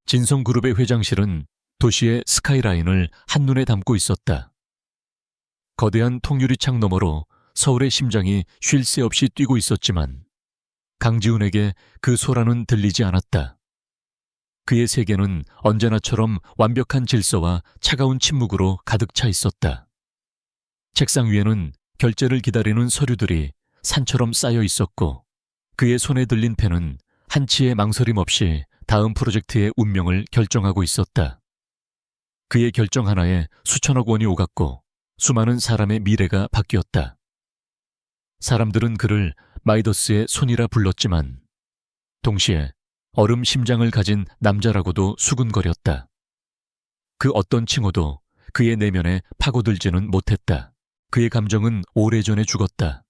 진성그룹의 회장실은 도시의 스카이라인을 한눈에 담고 있었다. 거대한 통유리창 너머로 서울의 심장이 쉴 새 없이 뛰고 있었지만 강지훈에게 그 소란은 들리지 않았다. 그의 세계는 언제나처럼 완벽한 질서와 차가운 침묵으로 가득 차 있었다. 책상 위에는 결제를 기다리는 서류들이 산처럼 쌓여 있었고 그의 손에 들린 펜은 한치의 망설임 없이 다음 프로젝트의 운명을 결정하고 있었다. 그의 결정 하나에 수천억 원이 오갔고 수많은 사람의 미래가 바뀌었다. 사람들은 그를 마이더스의 손이라 불렀지만 동시에 얼음 심장을 가진 남자라고도 수군거렸다. 그 어떤 칭호도 그의 내면에 파고들지는 못했다. 그의 감정은 오래전에 죽었다.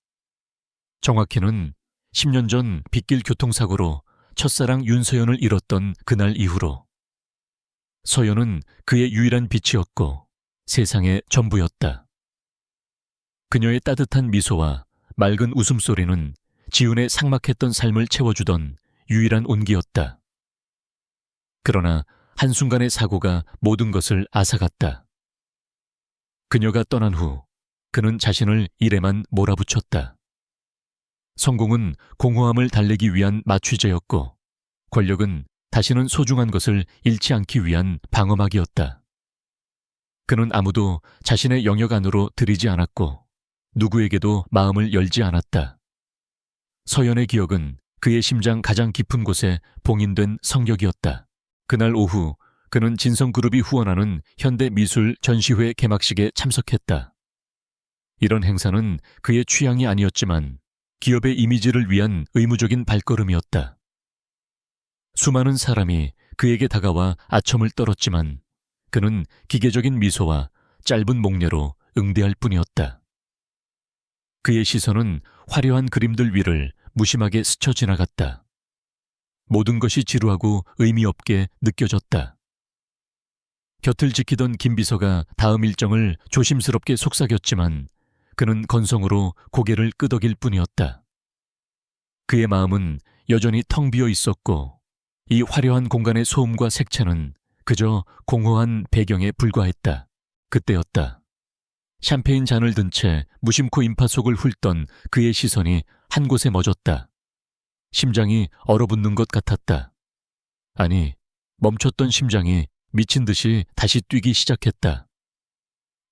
정확히는 10년 전 빗길 교통사고로 첫사랑 윤서연을 잃었던 그날 이후로. 서연은 그의 유일한 빛이었고 세상의 전부였다. 그녀의 따뜻한 미소와 맑은 웃음소리는 지훈의 삭막했던 삶을 채워주던 유일한 온기였다. 그러나 한순간의 사고가 모든 것을 앗아갔다. 그녀가 떠난 후 그는 자신을 일에만 몰아붙였다. 성공은 공허함을 달래기 위한 마취제였고 권력은 다시는 소중한 것을 잃지 않기 위한 방어막이었다. 그는 아무도 자신의 영역 안으로 들이지 않았고 누구에게도 마음을 열지 않았다. 서연의 기억은 그의 심장 가장 깊은 곳에 봉인된 성격이었다. 그날 오후 그는 진성그룹이 후원하는 현대미술 전시회 개막식에 참석했다. 이런 행사는 그의 취향이 아니었지만 기업의 이미지를 위한 의무적인 발걸음이었다. 수많은 사람이 그에게 다가와 아첨을 떨었지만 그는 기계적인 미소와 짧은 목례로 응대할 뿐이었다. 그의 시선은 화려한 그림들 위를 무심하게 스쳐 지나갔다. 모든 것이 지루하고 의미 없게 느껴졌다. 곁을 지키던 김 비서가 다음 일정을 조심스럽게 속삭였지만 그는 건성으로 고개를 끄덕일 뿐이었다. 그의 마음은 여전히 텅 비어 있었고 이 화려한 공간의 소음과 색채는 그저 공허한 배경에 불과했다. 그때였다. 샴페인 잔을 든 채 무심코 인파 속을 훑던 그의 시선이 한 곳에 멎었다. 심장이 얼어붙는 것 같았다. 아니, 멈췄던 심장이 미친 듯이 다시 뛰기 시작했다.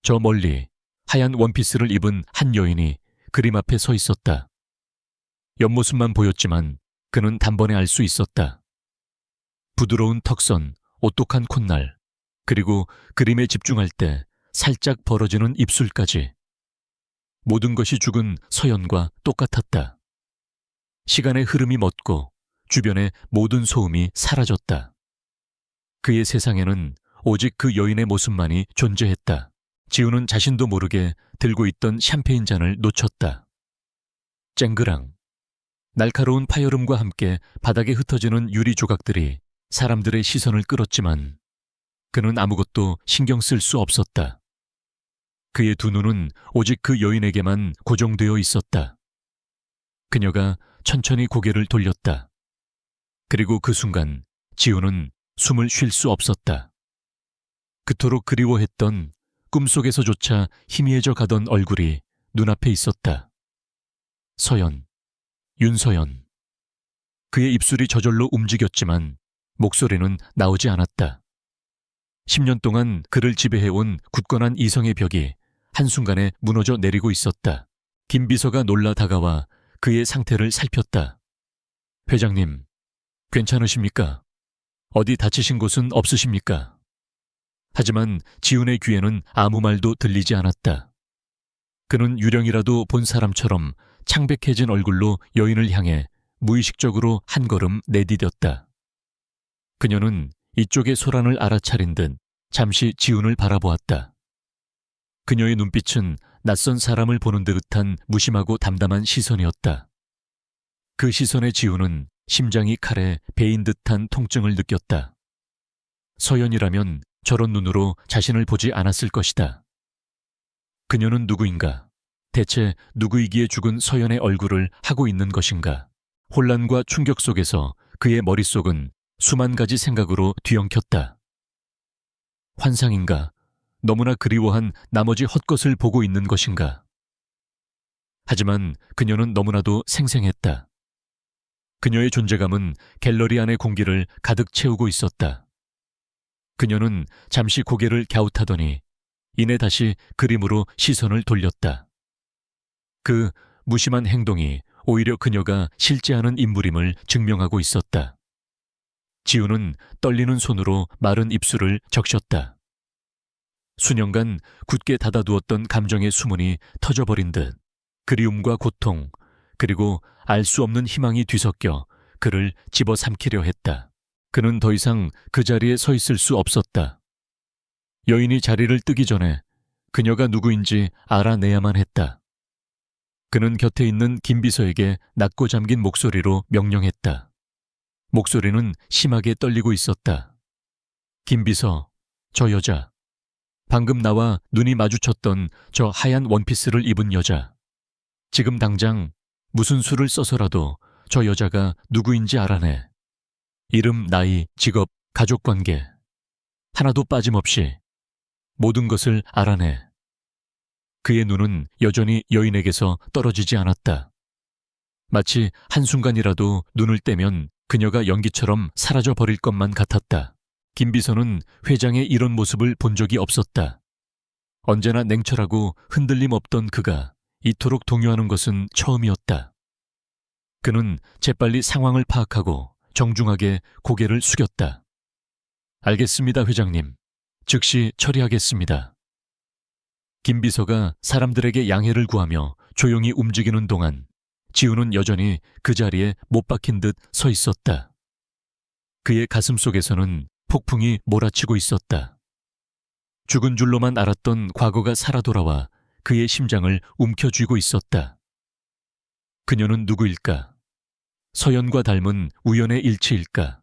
저 멀리 하얀 원피스를 입은 한 여인이 그림 앞에 서 있었다. 옆모습만 보였지만 그는 단번에 알 수 있었다. 부드러운 턱선, 오똑한 콧날, 그리고 그림에 집중할 때 살짝 벌어지는 입술까지. 모든 것이 죽은 서연과 똑같았다. 시간의 흐름이 멎고 주변의 모든 소음이 사라졌다. 그의 세상에는 오직 그 여인의 모습만이 존재했다. 지훈은 자신도 모르게 들고 있던 샴페인 잔을 놓쳤다. 쨍그랑. 날카로운 파열음과 함께 바닥에 흩어지는 유리 조각들이 사람들의 시선을 끌었지만 그는 아무것도 신경 쓸 수 없었다. 그의 두 눈은 오직 그 여인에게만 고정되어 있었다. 그녀가 천천히 고개를 돌렸다. 그리고 그 순간 지훈은 숨을 쉴 수 없었다. 그토록 그리워했던 꿈속에서조차 희미해져 가던 얼굴이 눈앞에 있었다. 서연, 윤서연. 그의 입술이 저절로 움직였지만 목소리는 나오지 않았다. 10년 동안 그를 지배해온 굳건한 이성의 벽이 한순간에 무너져 내리고 있었다. 김 비서가 놀라 다가와 그의 상태를 살폈다. 회장님, 괜찮으십니까? 어디 다치신 곳은 없으십니까? 하지만 지훈의 귀에는 아무 말도 들리지 않았다. 그는 유령이라도 본 사람처럼 창백해진 얼굴로 여인을 향해 무의식적으로 한 걸음 내디뎠다. 그녀는 이쪽의 소란을 알아차린 듯 잠시 지훈을 바라보았다. 그녀의 눈빛은 낯선 사람을 보는 듯한 무심하고 담담한 시선이었다. 그 시선에 지훈은 심장이 칼에 베인 듯한 통증을 느꼈다. 서연이라면 저런 눈으로 자신을 보지 않았을 것이다. 그녀는 누구인가? 대체 누구이기에 죽은 서연의 얼굴을 하고 있는 것인가? 혼란과 충격 속에서 그의 머릿속은 수만 가지 생각으로 뒤엉켰다. 환상인가? 너무나 그리워한 나머지 헛것을 보고 있는 것인가? 하지만 그녀는 너무나도 생생했다. 그녀의 존재감은 갤러리 안의 공기를 가득 채우고 있었다. 그녀는 잠시 고개를 갸웃하더니 이내 다시 그림으로 시선을 돌렸다. 그 무심한 행동이 오히려 그녀가 실제하는 인물임을 증명하고 있었다. 지우는 떨리는 손으로 마른 입술을 적셨다. 수년간 굳게 닫아두었던 감정의 수문이 터져버린 듯 그리움과 고통, 그리고 알 수 없는 희망이 뒤섞여 그를 집어삼키려 했다. 그는 더 이상 그 자리에 서 있을 수 없었다. 여인이 자리를 뜨기 전에 그녀가 누구인지 알아내야만 했다. 그는 곁에 있는 김비서에게 낮고 잠긴 목소리로 명령했다. 목소리는 심하게 떨리고 있었다. 김비서, 저 여자. 방금 나와 눈이 마주쳤던 저 하얀 원피스를 입은 여자. 지금 당장 무슨 수를 써서라도 저 여자가 누구인지 알아내. 이름, 나이, 직업, 가족관계. 하나도 빠짐없이 모든 것을 알아내. 그의 눈은 여전히 여인에게서 떨어지지 않았다. 마치 한순간이라도 눈을 떼면 그녀가 연기처럼 사라져버릴 것만 같았다. 김비서는 회장의 이런 모습을 본 적이 없었다. 언제나 냉철하고 흔들림 없던 그가 이토록 동요하는 것은 처음이었다. 그는 재빨리 상황을 파악하고 정중하게 고개를 숙였다. 알겠습니다, 회장님. 즉시 처리하겠습니다. 김비서가 사람들에게 양해를 구하며 조용히 움직이는 동안 지우는 여전히 그 자리에 못 박힌 듯 서 있었다. 그의 가슴 속에서는 폭풍이 몰아치고 있었다. 죽은 줄로만 알았던 과거가 살아 돌아와 그의 심장을 움켜쥐고 있었다. 그녀는 누구일까? 서연과 닮은 우연의 일치일까?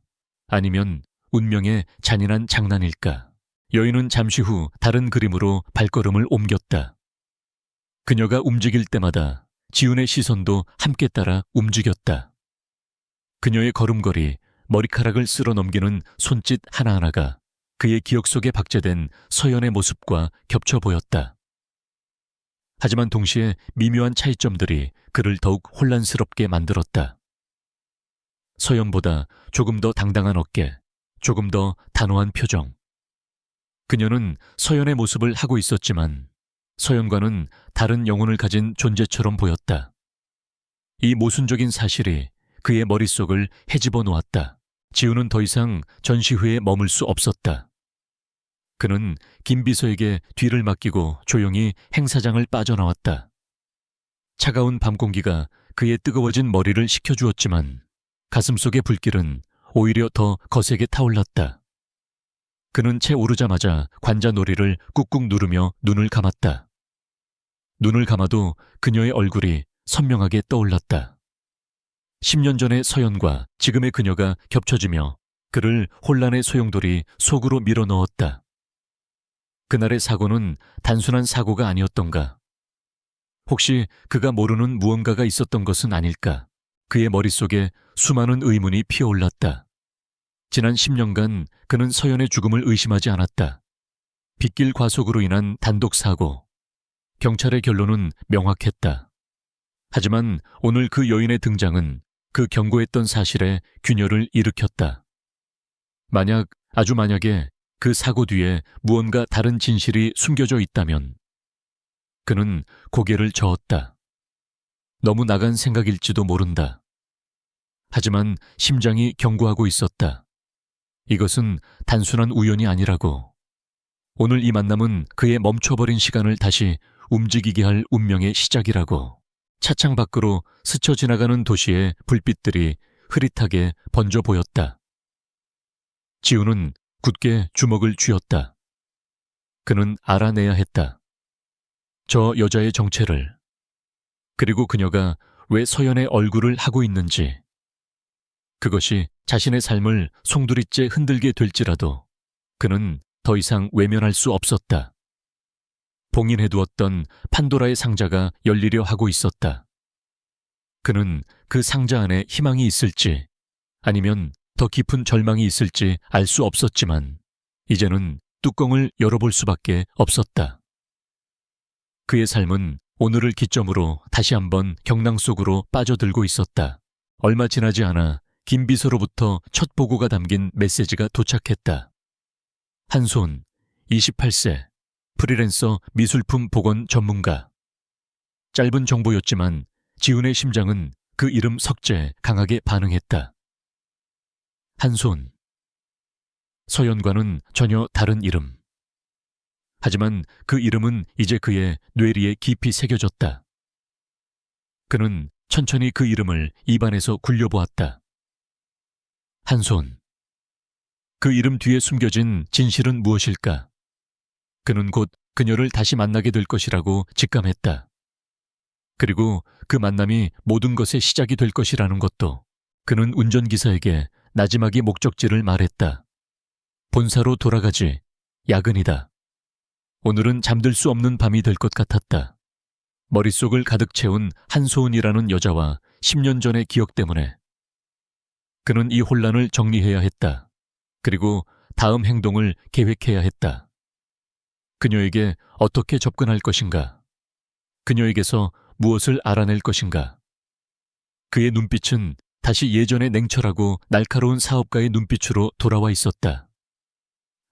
아니면 운명의 잔인한 장난일까? 여인은 잠시 후 다른 그림으로 발걸음을 옮겼다. 그녀가 움직일 때마다 지훈의 시선도 함께 따라 움직였다. 그녀의 걸음걸이, 머리카락을 쓸어 넘기는 손짓 하나하나가 그의 기억 속에 박제된 서연의 모습과 겹쳐 보였다. 하지만 동시에 미묘한 차이점들이 그를 더욱 혼란스럽게 만들었다. 서연보다 조금 더 당당한 어깨, 조금 더 단호한 표정. 그녀는 서연의 모습을 하고 있었지만 서연과는 다른 영혼을 가진 존재처럼 보였다. 이 모순적인 사실이 그의 머릿속을 헤집어 놓았다. 지우는 더 이상 전시회에 머물 수 없었다. 그는 김비서에게 뒤를 맡기고 조용히 행사장을 빠져나왔다. 차가운 밤 공기가 그의 뜨거워진 머리를 식혀주었지만 가슴속의 불길은 오히려 더 거세게 타올랐다. 그는 채 오르자마자 관자놀이를 꾹꾹 누르며 눈을 감았다. 눈을 감아도 그녀의 얼굴이 선명하게 떠올랐다. 10년 전의 서연과 지금의 그녀가 겹쳐지며 그를 혼란의 소용돌이 속으로 밀어넣었다. 그날의 사고는 단순한 사고가 아니었던가? 혹시 그가 모르는 무언가가 있었던 것은 아닐까? 그의 머릿속에 수많은 의문이 피어올랐다. 지난 10년간 그는 서연의 죽음을 의심하지 않았다. 빗길 과속으로 인한 단독 사고. 경찰의 결론은 명확했다. 하지만 오늘 그 여인의 등장은 그 경고했던 사실에 균열을 일으켰다. 아주 만약에 그 사고 뒤에 무언가 다른 진실이 숨겨져 있다면 그는 고개를 저었다. 너무 나간 생각일지도 모른다. 하지만 심장이 경고하고 있었다. 이것은 단순한 우연이 아니라고. 오늘 이 만남은 그의 멈춰버린 시간을 다시 움직이게 할 운명의 시작이라고. 차창 밖으로 스쳐 지나가는 도시의 불빛들이 흐릿하게 번져 보였다. 지우는 굳게 주먹을 쥐었다. 그는 알아내야 했다. 저 여자의 정체를. 그리고 그녀가 왜 서연의 얼굴을 하고 있는지. 그것이 자신의 삶을 송두리째 흔들게 될지라도 그는 더 이상 외면할 수 없었다. 봉인해두었던 판도라의 상자가 열리려 하고 있었다. 그는 그 상자 안에 희망이 있을지 아니면 더 깊은 절망이 있을지 알 수 없었지만 이제는 뚜껑을 열어볼 수밖에 없었다. 그의 삶은 오늘을 기점으로 다시 한번 경랑 속으로 빠져들고 있었다. 얼마 지나지 않아 김 비서로부터 첫 보고가 담긴 메시지가 도착했다. 한손, 28세, 프리랜서 미술품 복원 전문가. 짧은 정보였지만 지훈의 심장은 그 이름 석재에 강하게 반응했다. 한손. 서연과는 전혀 다른 이름. 하지만 그 이름은 이제 그의 뇌리에 깊이 새겨졌다. 그는 천천히 그 이름을 입안에서 굴려보았다. 한손. 그 이름 뒤에 숨겨진 진실은 무엇일까? 그는 곧 그녀를 다시 만나게 될 것이라고 직감했다. 그리고 그 만남이 모든 것의 시작이 될 것이라는 것도. 그는 운전기사에게 나지막이 목적지를 말했다. 본사로 돌아가지. 야근이다. 오늘은 잠들 수 없는 밤이 될 것 같았다. 머릿속을 가득 채운 한소은이라는 여자와 10년 전의 기억 때문에. 그는 이 혼란을 정리해야 했다. 그리고 다음 행동을 계획해야 했다. 그녀에게 어떻게 접근할 것인가? 그녀에게서 무엇을 알아낼 것인가? 그의 눈빛은 다시 예전의 냉철하고 날카로운 사업가의 눈빛으로 돌아와 있었다.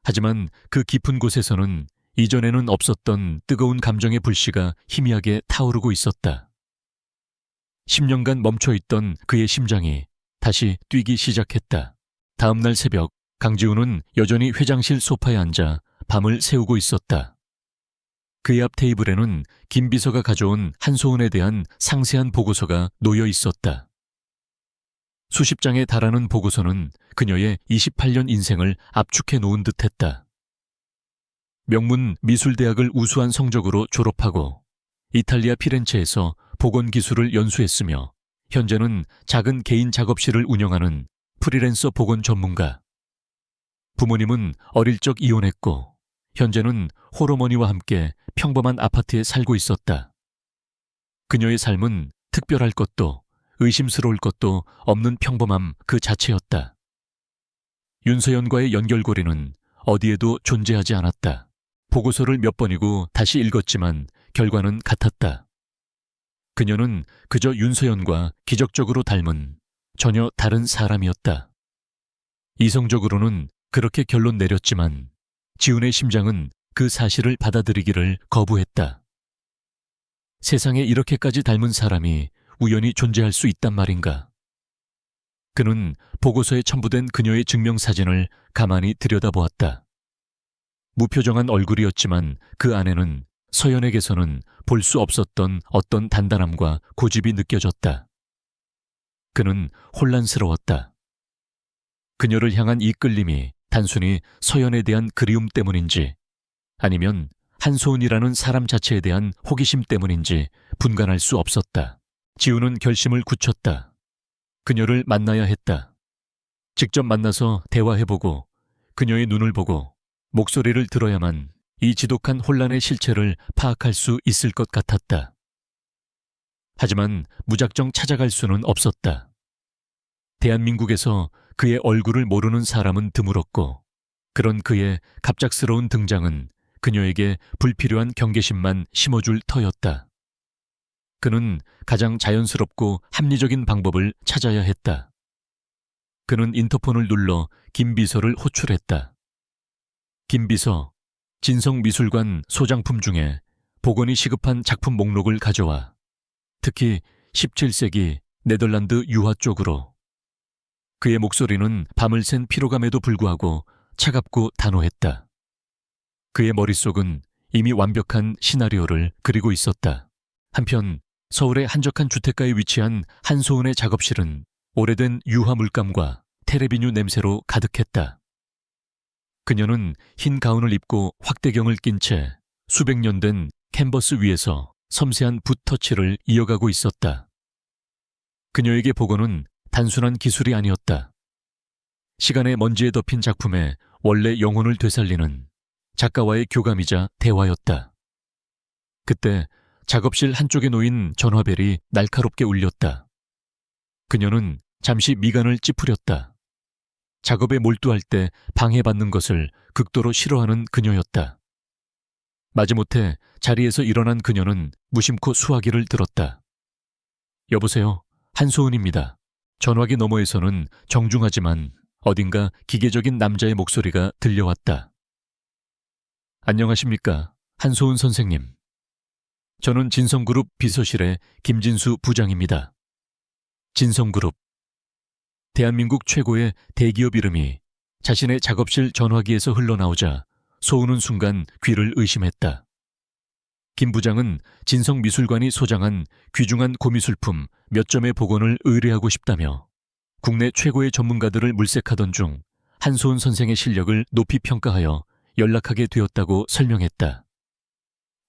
하지만 그 깊은 곳에서는 이전에는 없었던 뜨거운 감정의 불씨가 희미하게 타오르고 있었다. 10년간 멈춰있던 그의 심장이 다시 뛰기 시작했다. 다음 날 새벽, 강지훈은 여전히 회장실 소파에 앉아 밤을 새우고 있었다. 그의 앞 테이블에는 김 비서가 가져온 한소은에 대한 상세한 보고서가 놓여 있었다. 수십 장에 달하는 보고서는 그녀의 28년 인생을 압축해 놓은 듯했다. 명문 미술대학을 우수한 성적으로 졸업하고 이탈리아 피렌체에서 복원 기술을 연수했으며 현재는 작은 개인 작업실을 운영하는 프리랜서 복원 전문가. 부모님은 어릴 적 이혼했고 현재는 홀어머니와 함께 평범한 아파트에 살고 있었다. 그녀의 삶은 특별할 것도 의심스러울 것도 없는 평범함 그 자체였다. 윤서연과의 연결고리는 어디에도 존재하지 않았다. 보고서를 몇 번이고 다시 읽었지만 결과는 같았다. 그녀는 그저 윤서연과 기적적으로 닮은 전혀 다른 사람이었다. 이성적으로는 그렇게 결론 내렸지만 지훈의 심장은 그 사실을 받아들이기를 거부했다. 세상에 이렇게까지 닮은 사람이 우연히 존재할 수 있단 말인가? 그는 보고서에 첨부된 그녀의 증명사진을 가만히 들여다보았다. 무표정한 얼굴이었지만 그 안에는 서연에게서는 볼 수 없었던 어떤 단단함과 고집이 느껴졌다. 그는 혼란스러웠다. 그녀를 향한 이 끌림이 단순히 서연에 대한 그리움 때문인지 아니면 한소은이라는 사람 자체에 대한 호기심 때문인지 분간할 수 없었다. 지훈은 결심을 굳혔다. 그녀를 만나야 했다. 직접 만나서 대화해보고 그녀의 눈을 보고 목소리를 들어야만 이 지독한 혼란의 실체를 파악할 수 있을 것 같았다. 하지만 무작정 찾아갈 수는 없었다. 대한민국에서 그의 얼굴을 모르는 사람은 드물었고 그런 그의 갑작스러운 등장은 그녀에게 불필요한 경계심만 심어줄 터였다. 그는 가장 자연스럽고 합리적인 방법을 찾아야 했다. 그는 인터폰을 눌러 김 비서를 호출했다. 김 비서, 진성미술관 소장품 중에 복원이 시급한 작품 목록을 가져와. 특히 17세기 네덜란드 유화 쪽으로. 그의 목소리는 밤을 샌 피로감에도 불구하고 차갑고 단호했다. 그의 머릿속은 이미 완벽한 시나리오를 그리고 있었다. 한편 서울의 한적한 주택가에 위치한 한소은의 작업실은 오래된 유화 물감과 테레비뉴 냄새로 가득했다. 그녀는 흰 가운을 입고 확대경을 낀 채 수백 년 된 캔버스 위에서 섬세한 붓 터치를 이어가고 있었다. 그녀에게 복원은 단순한 기술이 아니었다. 시간의 먼지에 덮인 작품에 원래 영혼을 되살리는 작가와의 교감이자 대화였다. 그때 작업실 한쪽에 놓인 전화벨이 날카롭게 울렸다. 그녀는 잠시 미간을 찌푸렸다. 작업에 몰두할 때 방해받는 것을 극도로 싫어하는 그녀였다. 마지못해 자리에서 일어난 그녀는 무심코 수화기를 들었다. 여보세요, 한소은입니다. 전화기 너머에서는 정중하지만 어딘가 기계적인 남자의 목소리가 들려왔다. 안녕하십니까, 한소은 선생님. 저는 진성그룹 비서실의 김진수 부장입니다. 진성그룹. 대한민국 최고의 대기업 이름이 자신의 작업실 전화기에서 흘러나오자 소은은 순간 귀를 의심했다. 김 부장은 진성미술관이 소장한 귀중한 고미술품 몇 점의 복원을 의뢰하고 싶다며 국내 최고의 전문가들을 물색하던 중 한소은 선생의 실력을 높이 평가하여 연락하게 되었다고 설명했다.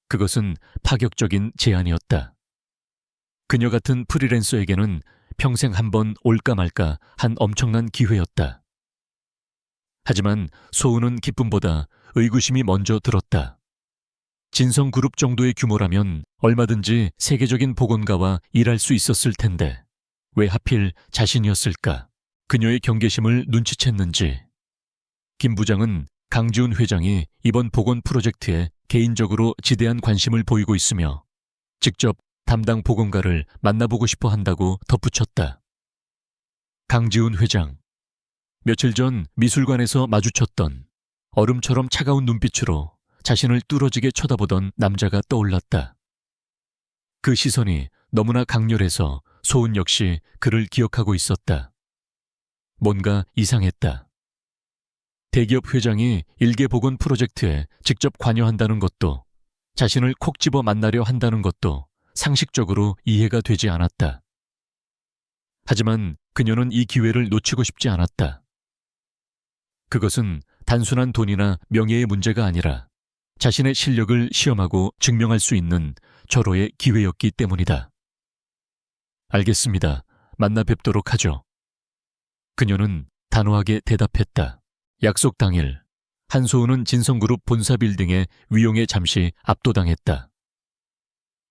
그것은 파격적인 제안이었다. 그녀 같은 프리랜서에게는 평생 한 번 올까 말까 한 엄청난 기회였다. 하지만 소은은 기쁨보다 의구심이 먼저 들었다. 진성그룹 정도의 규모라면 얼마든지 세계적인 복원가와 일할 수 있었을 텐데 왜 하필 자신이었을까? 그녀의 경계심을 눈치챘는지 김 부장은 강지훈 회장이 이번 복원 프로젝트에 개인적으로 지대한 관심을 보이고 있으며 직접 담당 복원가를 만나보고 싶어 한다고 덧붙였다. 강지훈 회장. 며칠 전 미술관에서 마주쳤던 얼음처럼 차가운 눈빛으로 자신을 뚫어지게 쳐다보던 남자가 떠올랐다. 그 시선이 너무나 강렬해서 소은 역시 그를 기억하고 있었다. 뭔가 이상했다. 대기업 회장이 일개 복원 프로젝트에 직접 관여한다는 것도 자신을 콕 집어 만나려 한다는 것도 상식적으로 이해가 되지 않았다. 하지만 그녀는 이 기회를 놓치고 싶지 않았다. 그것은 단순한 돈이나 명예의 문제가 아니라 자신의 실력을 시험하고 증명할 수 있는 절호의 기회였기 때문이다. 알겠습니다. 만나 뵙도록 하죠. 그녀는 단호하게 대답했다. 약속 당일, 한소은은 진성그룹 본사 빌딩의 위용에 잠시 압도당했다.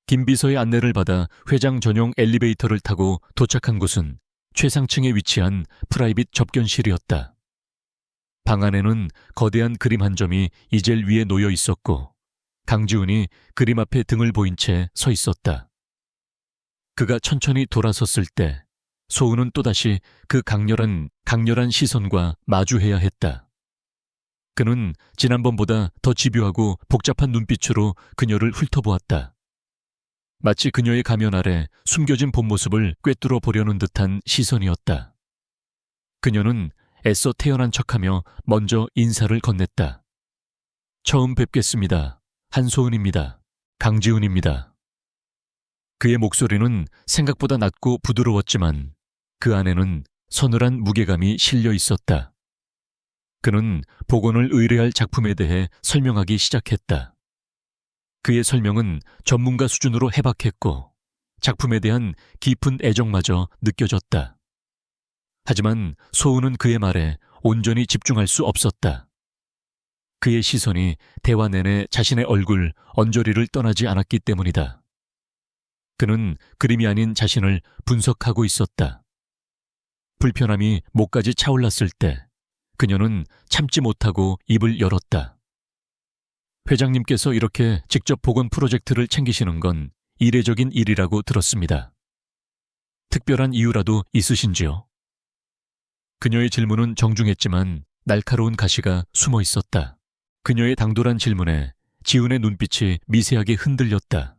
김 비서의 안내를 받아 회장 전용 엘리베이터를 타고 도착한 곳은 최상층에 위치한 프라이빗 접견실이었다. 방 안에는 거대한 그림 한 점이 이젤 위에 놓여 있었고 강지훈이 그림 앞에 등을 보인 채 서 있었다. 그가 천천히 돌아섰을 때 소은은 또다시 그 강렬한 시선과 마주해야 했다. 그는 지난번보다 더 집요하고 복잡한 눈빛으로 그녀를 훑어보았다. 마치 그녀의 가면 아래 숨겨진 본 모습을 꿰뚫어 보려는 듯한 시선이었다. 그녀는 애써 태연한 척하며 먼저 인사를 건넸다. 처음 뵙겠습니다. 한소은입니다. 강지훈입니다. 그의 목소리는 생각보다 낮고 부드러웠지만 그 안에는 서늘한 무게감이 실려 있었다. 그는 복원을 의뢰할 작품에 대해 설명하기 시작했다. 그의 설명은 전문가 수준으로 해박했고 작품에 대한 깊은 애정마저 느껴졌다. 하지만 소은은 그의 말에 온전히 집중할 수 없었다. 그의 시선이 대화 내내 자신의 얼굴, 언저리를 떠나지 않았기 때문이다. 그는 그림이 아닌 자신을 분석하고 있었다. 불편함이 목까지 차올랐을 때 그녀는 참지 못하고 입을 열었다. 회장님께서 이렇게 직접 복원 프로젝트를 챙기시는 건 이례적인 일이라고 들었습니다. 특별한 이유라도 있으신지요? 그녀의 질문은 정중했지만 날카로운 가시가 숨어 있었다. 그녀의 당돌한 질문에 지훈의 눈빛이 미세하게 흔들렸다.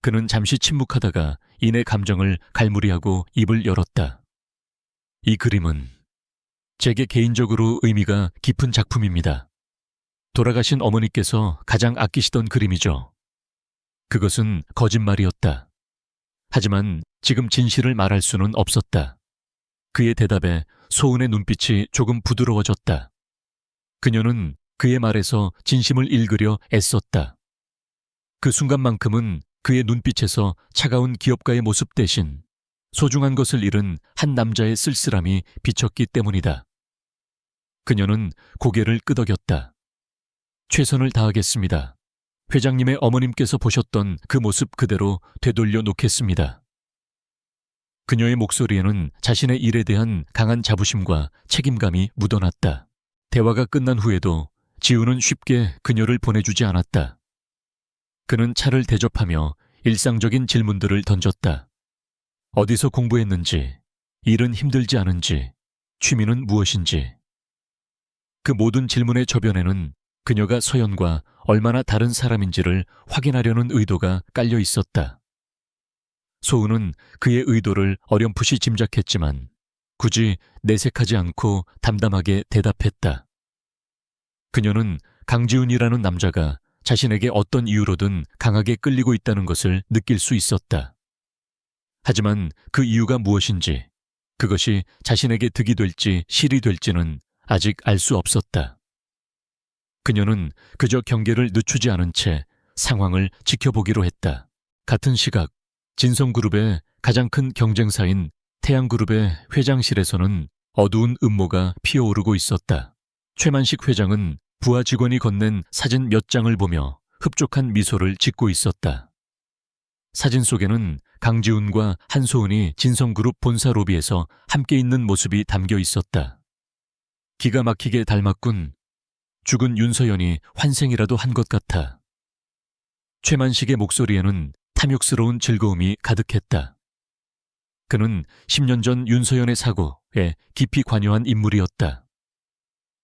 그는 잠시 침묵하다가 이내 감정을 갈무리하고 입을 열었다. 이 그림은 제게 개인적으로 의미가 깊은 작품입니다. 돌아가신 어머니께서 가장 아끼시던 그림이죠. 그것은 거짓말이었다. 하지만 지금 진실을 말할 수는 없었다. 그의 대답에 소은의 눈빛이 조금 부드러워졌다. 그녀는 그의 말에서 진심을 읽으려 애썼다. 그 순간만큼은 그의 눈빛에서 차가운 기업가의 모습 대신 소중한 것을 잃은 한 남자의 쓸쓸함이 비쳤기 때문이다. 그녀는 고개를 끄덕였다. 최선을 다하겠습니다. 회장님의 어머님께서 보셨던 그 모습 그대로 되돌려 놓겠습니다. 그녀의 목소리에는 자신의 일에 대한 강한 자부심과 책임감이 묻어났다. 대화가 끝난 후에도 지우는 쉽게 그녀를 보내주지 않았다. 그는 차를 대접하며 일상적인 질문들을 던졌다. 어디서 공부했는지, 일은 힘들지 않은지, 취미는 무엇인지. 그 모든 질문의 저변에는 그녀가 서연과 얼마나 다른 사람인지를 확인하려는 의도가 깔려 있었다. 소은은 그의 의도를 어렴풋이 짐작했지만 굳이 내색하지 않고 담담하게 대답했다. 그녀는 강지훈이라는 남자가 자신에게 어떤 이유로든 강하게 끌리고 있다는 것을 느낄 수 있었다. 하지만 그 이유가 무엇인지, 그것이 자신에게 득이 될지 실이 될지는 아직 알 수 없었다. 그녀는 그저 경계를 늦추지 않은 채 상황을 지켜보기로 했다. 같은 시각 진성그룹의 가장 큰 경쟁사인 태양그룹의 회장실에서는 어두운 음모가 피어오르고 있었다. 최만식 회장은 부하 직원이 건넨 사진 몇 장을 보며 흡족한 미소를 짓고 있었다. 사진 속에는 강지훈과 한소은이 진성그룹 본사 로비에서 함께 있는 모습이 담겨 있었다. 기가 막히게 닮았군. 죽은 윤서연이 환생이라도 한 것 같아. 최만식의 목소리에는 탐욕스러운 즐거움이 가득했다. 그는 10년 전 윤서연의 사고에 깊이 관여한 인물이었다.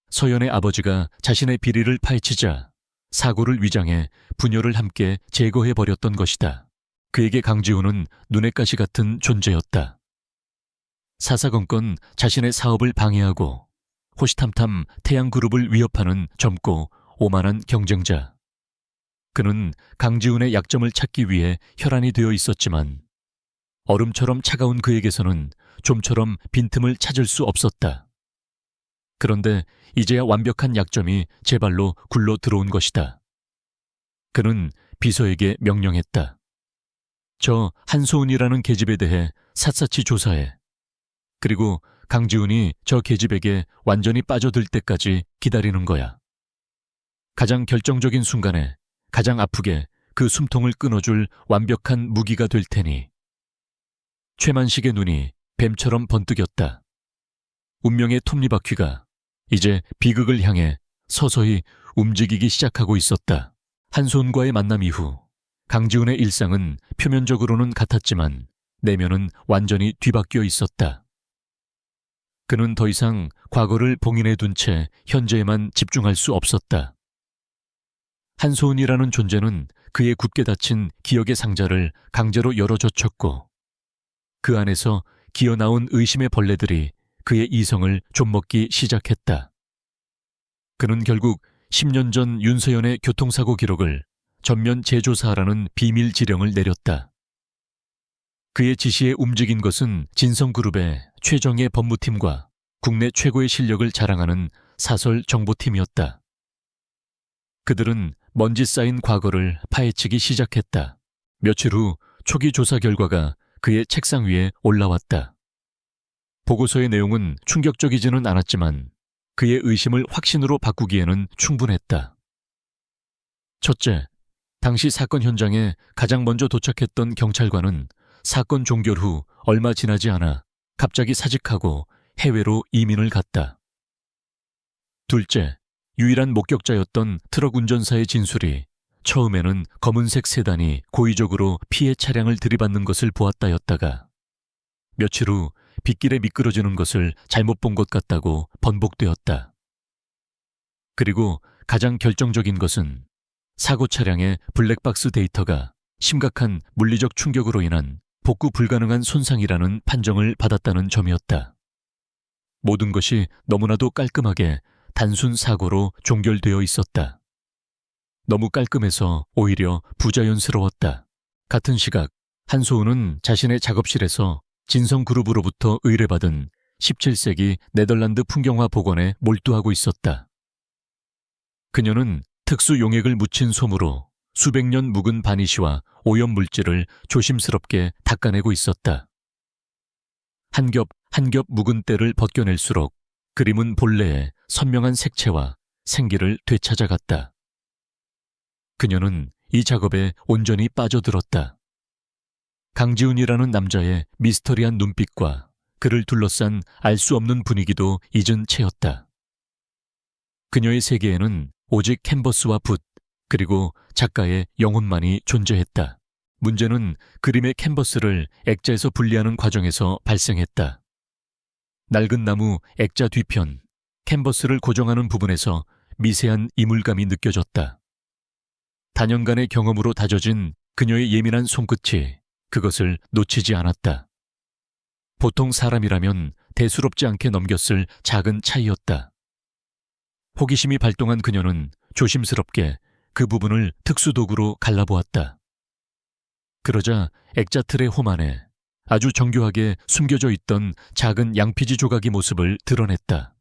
서연의 아버지가 자신의 비리를 파헤치자 사고를 위장해 부녀를 함께 제거해버렸던 것이다. 그에게 강지훈은 눈엣 가시 같은 존재였다. 사사건건 자신의 사업을 방해하고 호시탐탐 태양그룹을 위협하는 젊고 오만한 경쟁자. 그는 강지훈의 약점을 찾기 위해 혈안이 되어 있었지만 얼음처럼 차가운 그에게서는 좀처럼 빈틈을 찾을 수 없었다. 그런데 이제야 완벽한 약점이 제 발로 굴러 들어온 것이다. 그는 비서에게 명령했다. 저 한소은이라는 계집에 대해 샅샅이 조사해. 그리고 강지훈이 저 계집에게 완전히 빠져들 때까지 기다리는 거야. 가장 결정적인 순간에 가장 아프게 그 숨통을 끊어줄 완벽한 무기가 될 테니. 최만식의 눈이 뱀처럼 번뜩였다. 운명의 톱니바퀴가 이제 비극을 향해 서서히 움직이기 시작하고 있었다. 한소은과의 만남 이후 강지훈의 일상은 표면적으로는 같았지만 내면은 완전히 뒤바뀌어 있었다. 그는 더 이상 과거를 봉인해 둔 채 현재에만 집중할 수 없었다. 한소은이라는 존재는 그의 굳게 닫힌 기억의 상자를 강제로 열어젖혔고 그 안에서 기어나온 의심의 벌레들이 그의 이성을 좀먹기 시작했다. 그는 결국 10년 전 윤서연의 교통사고 기록을 전면 재조사하라는 비밀 지령을 내렸다. 그의 지시에 움직인 것은 진성그룹의 최정예 법무팀과 국내 최고의 실력을 자랑하는 사설 정보팀이었다. 그들은 먼지 쌓인 과거를 파헤치기 시작했다. 며칠 후 초기 조사 결과가 그의 책상 위에 올라왔다. 보고서의 내용은 충격적이지는 않았지만 그의 의심을 확신으로 바꾸기에는 충분했다. 첫째, 당시 사건 현장에 가장 먼저 도착했던 경찰관은 사건 종결 후 얼마 지나지 않아 갑자기 사직하고 해외로 이민을 갔다. 둘째, 유일한 목격자였던 트럭 운전사의 진술이 처음에는 검은색 세단이 고의적으로 피해 차량을 들이받는 것을 보았다였다가 며칠 후 빗길에 미끄러지는 것을 잘못 본 것 같다고 번복되었다. 그리고 가장 결정적인 것은 사고 차량의 블랙박스 데이터가 심각한 물리적 충격으로 인한 복구 불가능한 손상이라는 판정을 받았다는 점이었다. 모든 것이 너무나도 깔끔하게 단순 사고로 종결되어 있었다. 너무 깔끔해서 오히려 부자연스러웠다. 같은 시각 한소은은 자신의 작업실에서 진성그룹으로부터 의뢰받은 17세기 네덜란드 풍경화 복원에 몰두하고 있었다. 그녀는 특수 용액을 묻힌 솜으로 수백 년 묵은 바니쉬와 오염물질을 조심스럽게 닦아내고 있었다. 한 겹 한 겹 묵은 때를 벗겨낼수록 그림은 본래의 선명한 색채와 생기를 되찾아갔다. 그녀는 이 작업에 온전히 빠져들었다. 강지훈이라는 남자의 미스터리한 눈빛과 그를 둘러싼 알 수 없는 분위기도 잊은 채였다. 그녀의 세계에는 오직 캔버스와 붓, 그리고 작가의 영혼만이 존재했다. 문제는 그림의 캔버스를 액자에서 분리하는 과정에서 발생했다. 낡은 나무 액자 뒤편, 캔버스를 고정하는 부분에서 미세한 이물감이 느껴졌다. 단연간의 경험으로 다져진 그녀의 예민한 손끝이 그것을 놓치지 않았다. 보통 사람이라면 대수롭지 않게 넘겼을 작은 차이였다. 호기심이 발동한 그녀는 조심스럽게 그 부분을 특수도구로 갈라보았다. 그러자 액자 틀의 홈 안에 아주 정교하게 숨겨져 있던 작은 양피지 조각의 모습을 드러냈다.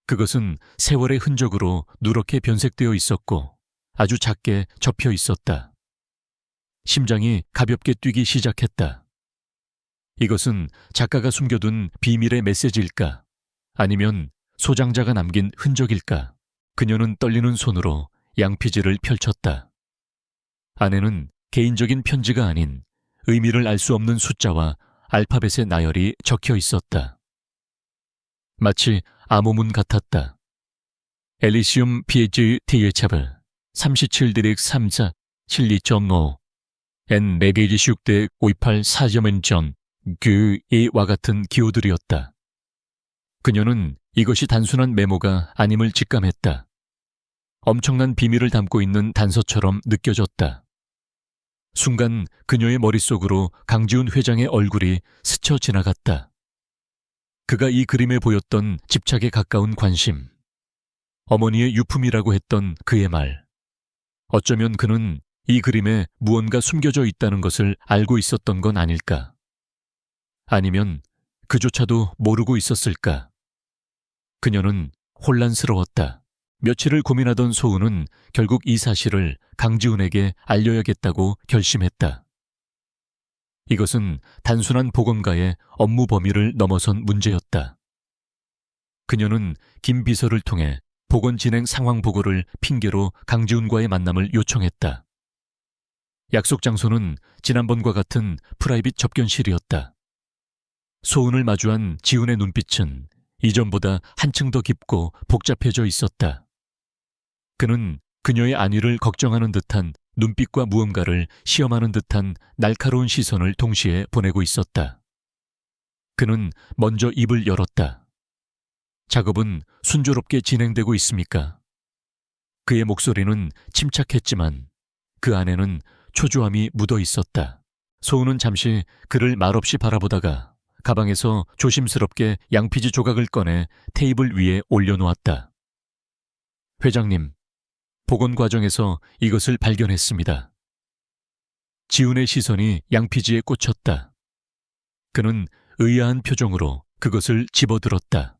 그것은 세월의 흔적으로 누렇게 변색되어 있었고 아주 작게 접혀 있었다. 심장이 가볍게 뛰기 시작했다. 이것은 작가가 숨겨둔 비밀의 메시지일까? 아니면 소장자가 남긴 흔적일까? 그녀는 떨리는 손으로 양피지를 펼쳤다. 안에는 개인적인 편지가 아닌 의미를 알 수 없는 숫자와 알파벳의 나열이 적혀 있었다. 마치 암호문 같았다. 엘리시움 PHTH블 37-34 72.5 N 레게이지 6대 528 4점은 전 그이와 같은 기호들이었다. 그녀는 이것이 단순한 메모가 아님을 직감했다. 엄청난 비밀을 담고 있는 단서처럼 느껴졌다. 순간 그녀의 머릿속으로 강지훈 회장의 얼굴이 스쳐 지나갔다. 그가 이 그림에 보였던 집착에 가까운 관심, 어머니의 유품이라고 했던 그의 말, 어쩌면 그는 이 그림에 무언가 숨겨져 있다는 것을 알고 있었던 건 아닐까? 아니면 그조차도 모르고 있었을까? 그녀는 혼란스러웠다. 며칠을 고민하던 소은은 결국 이 사실을 강지훈에게 알려야겠다고 결심했다. 이것은 단순한 보건가의 업무 범위를 넘어선 문제였다. 그녀는 김 비서를 통해 보건 진행 상황 보고를 핑계로 강지훈과의 만남을 요청했다. 약속 장소는 지난번과 같은 프라이빗 접견실이었다. 소은을 마주한 지훈의 눈빛은 이전보다 한층 더 깊고 복잡해져 있었다. 그는 그녀의 안위를 걱정하는 듯한 눈빛과 무언가를 시험하는 듯한 날카로운 시선을 동시에 보내고 있었다. 그는 먼저 입을 열었다. 작업은 순조롭게 진행되고 있습니까? 그의 목소리는 침착했지만 그 안에는 초조함이 묻어 있었다. 소은은 잠시 그를 말없이 바라보다가 가방에서 조심스럽게 양피지 조각을 꺼내 테이블 위에 올려놓았다. 회장님, 복원 과정에서 이것을 발견했습니다. 지훈의 시선이 양피지에 꽂혔다. 그는 의아한 표정으로 그것을 집어들었다.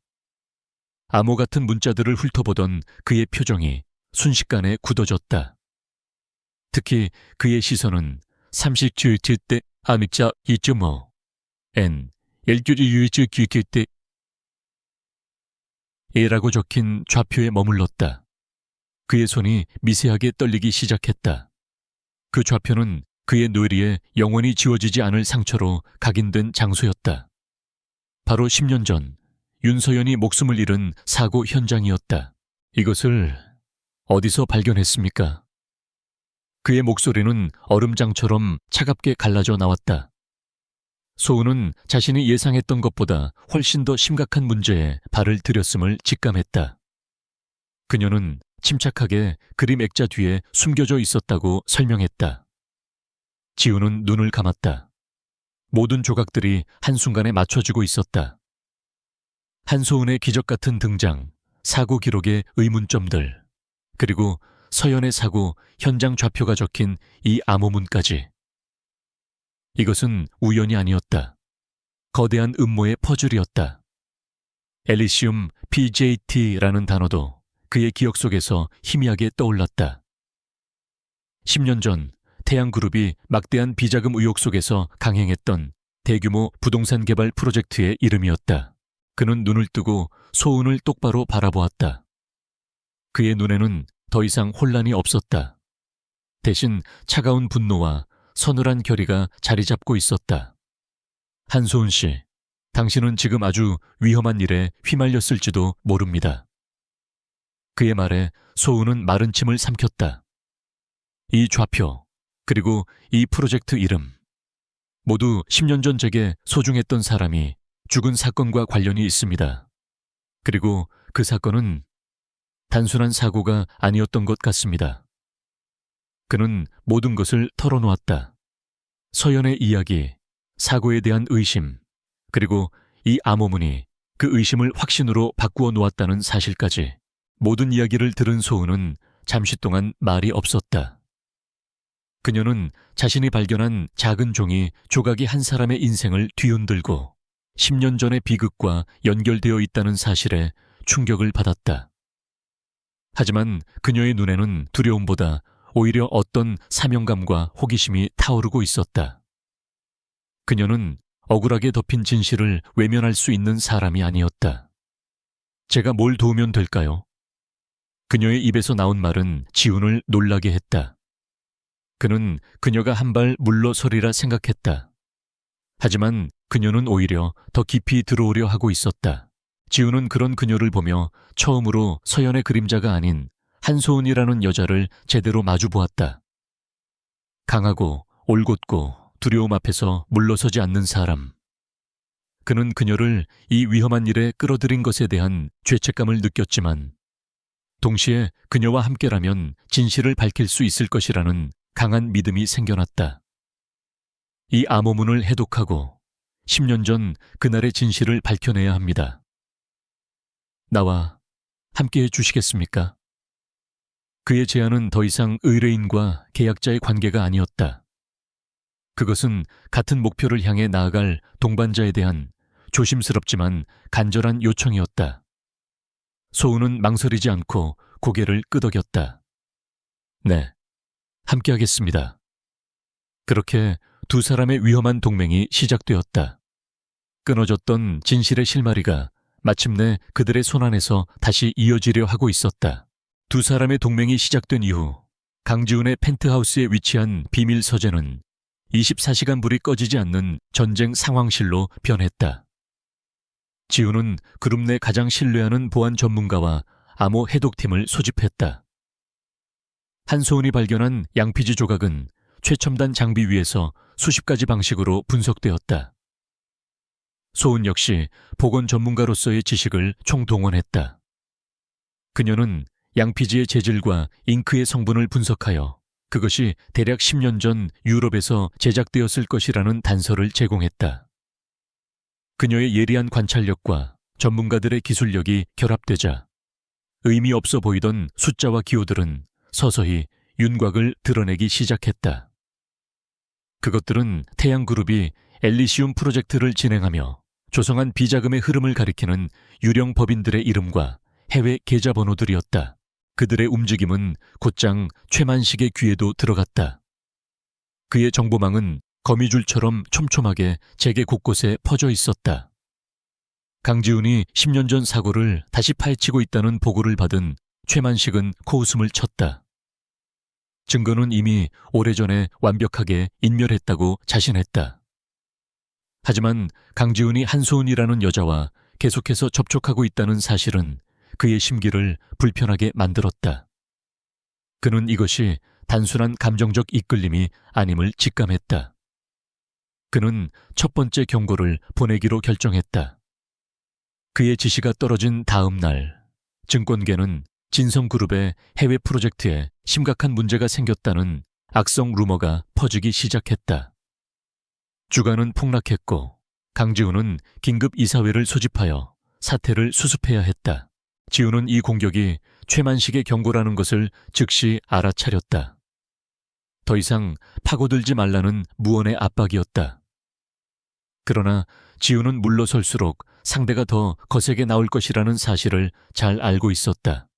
암호 같은 문자들을 훑어보던 그의 표정이 순식간에 굳어졌다. 특히 그의 시선은 37때 아믹자 2.5 N 12때 A라고 적힌 좌표에 머물렀다. 그의 손이 미세하게 떨리기 시작했다. 그 좌표는 그의 뇌리에 영원히 지워지지 않을 상처로 각인된 장소였다. 바로 10년 전 윤서연이 목숨을 잃은 사고 현장이었다. 이것을 어디서 발견했습니까? 그의 목소리는 얼음장처럼 차갑게 갈라져 나왔다. 소은은 자신이 예상했던 것보다 훨씬 더 심각한 문제에 발을 들였음을 직감했다. 그녀는 침착하게 그림 액자 뒤에 숨겨져 있었다고 설명했다. 지훈은 눈을 감았다. 모든 조각들이 한순간에 맞춰지고 있었다. 한소은의 기적 같은 등장, 사고 기록의 의문점들, 그리고 서연의 사고 현장 좌표가 적힌 이 암호문까지. 이것은 우연이 아니었다. 거대한 음모의 퍼즐이었다. 엘리시움 PJT라는 단어도 그의 기억 속에서 희미하게 떠올랐다. 10년 전 태양그룹이 막대한 비자금 의혹 속에서 강행했던 대규모 부동산 개발 프로젝트의 이름이었다. 그는 눈을 뜨고 소은을 똑바로 바라보았다. 그의 눈에는 더 이상 혼란이 없었다. 대신 차가운 분노와 서늘한 결의가 자리 잡고 있었다. 한소은 씨, 당신은 지금 아주 위험한 일에 휘말렸을지도 모릅니다. 그의 말에 소은은 마른 침을 삼켰다. 이 좌표, 그리고 이 프로젝트 이름, 모두 10년 전 제게 소중했던 사람이 죽은 사건과 관련이 있습니다. 그리고 그 사건은 단순한 사고가 아니었던 것 같습니다. 그는 모든 것을 털어놓았다. 서연의 이야기, 사고에 대한 의심, 그리고 이 암호문이 그 의심을 확신으로 바꾸어 놓았다는 사실까지. 모든 이야기를 들은 소은은 잠시 동안 말이 없었다. 그녀는 자신이 발견한 작은 종이 조각이 한 사람의 인생을 뒤흔들고 10년 전의 비극과 연결되어 있다는 사실에 충격을 받았다. 하지만 그녀의 눈에는 두려움보다 오히려 어떤 사명감과 호기심이 타오르고 있었다. 그녀는 억울하게 덮인 진실을 외면할 수 있는 사람이 아니었다. 제가 뭘 도우면 될까요? 그녀의 입에서 나온 말은 지훈을 놀라게 했다. 그는 그녀가 한 발 물러서리라 생각했다. 하지만 그녀는 오히려 더 깊이 들어오려 하고 있었다. 지훈은 그런 그녀를 보며 처음으로 서연의 그림자가 아닌 한소은이라는 여자를 제대로 마주보았다. 강하고 올곧고 두려움 앞에서 물러서지 않는 사람. 그는 그녀를 이 위험한 일에 끌어들인 것에 대한 죄책감을 느꼈지만 동시에 그녀와 함께라면 진실을 밝힐 수 있을 것이라는 강한 믿음이 생겨났다. 이 암호문을 해독하고 10년 전 그날의 진실을 밝혀내야 합니다. 나와 함께해 주시겠습니까? 그의 제안은 더 이상 의뢰인과 계약자의 관계가 아니었다. 그것은 같은 목표를 향해 나아갈 동반자에 대한 조심스럽지만 간절한 요청이었다. 소은은 망설이지 않고 고개를 끄덕였다. 네, 함께하겠습니다. 그렇게 두 사람의 위험한 동맹이 시작되었다. 끊어졌던 진실의 실마리가 마침내 그들의 손안에서 다시 이어지려 하고 있었다. 두 사람의 동맹이 시작된 이후 강지훈의 펜트하우스에 위치한 비밀 서재는 24시간 불이 꺼지지 않는 전쟁 상황실로 변했다. 지훈은 그룹 내 가장 신뢰하는 보안 전문가와 암호 해독팀을 소집했다. 한소은이 발견한 양피지 조각은 최첨단 장비 위에서 수십 가지 방식으로 분석되었다. 소은 역시 보건 전문가로서의 지식을 총동원했다. 그녀는 양피지의 재질과 잉크의 성분을 분석하여 그것이 대략 10년 전 유럽에서 제작되었을 것이라는 단서를 제공했다. 그녀의 예리한 관찰력과 전문가들의 기술력이 결합되자 의미 없어 보이던 숫자와 기호들은 서서히 윤곽을 드러내기 시작했다. 그것들은 태양그룹이 엘리시움 프로젝트를 진행하며 조성한 비자금의 흐름을 가리키는 유령 법인들의 이름과 해외 계좌번호들이었다. 그들의 움직임은 곧장 최만식의 귀에도 들어갔다. 그의 정보망은 거미줄처럼 촘촘하게 재계 곳곳에 퍼져 있었다. 강지훈이 10년 전 사고를 다시 파헤치고 있다는 보고를 받은 최만식은 코웃음을 쳤다. 증거는 이미 오래전에 완벽하게 인멸했다고 자신했다. 하지만 강지훈이 한소은이라는 여자와 계속해서 접촉하고 있다는 사실은 그의 심기를 불편하게 만들었다. 그는 이것이 단순한 감정적 이끌림이 아님을 직감했다. 그는 첫 번째 경고를 보내기로 결정했다. 그의 지시가 떨어진 다음 날, 증권계는 진성그룹의 해외 프로젝트에 심각한 문제가 생겼다는 악성 루머가 퍼지기 시작했다. 주가는 폭락했고 강지훈은 긴급 이사회를 소집하여 사태를 수습해야 했다. 지훈은 이 공격이 최만식의 경고라는 것을 즉시 알아차렸다. 더 이상 파고들지 말라는 무언의 압박이었다. 그러나 지훈은 물러설수록 상대가 더 거세게 나올 것이라는 사실을 잘 알고 있었다.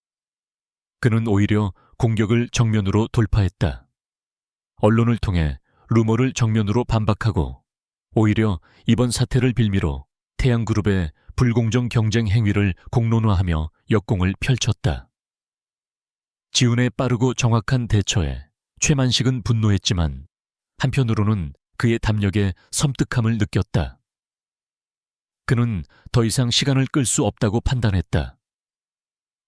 그는 오히려 공격을 정면으로 돌파했다. 언론을 통해 루머를 정면으로 반박하고 오히려 이번 사태를 빌미로 태양그룹의 불공정 경쟁 행위를 공론화하며 역공을 펼쳤다. 지훈의 빠르고 정확한 대처에 최만식은 분노했지만 한편으로는 그의 담력에 섬뜩함을 느꼈다. 그는 더 이상 시간을 끌 수 없다고 판단했다.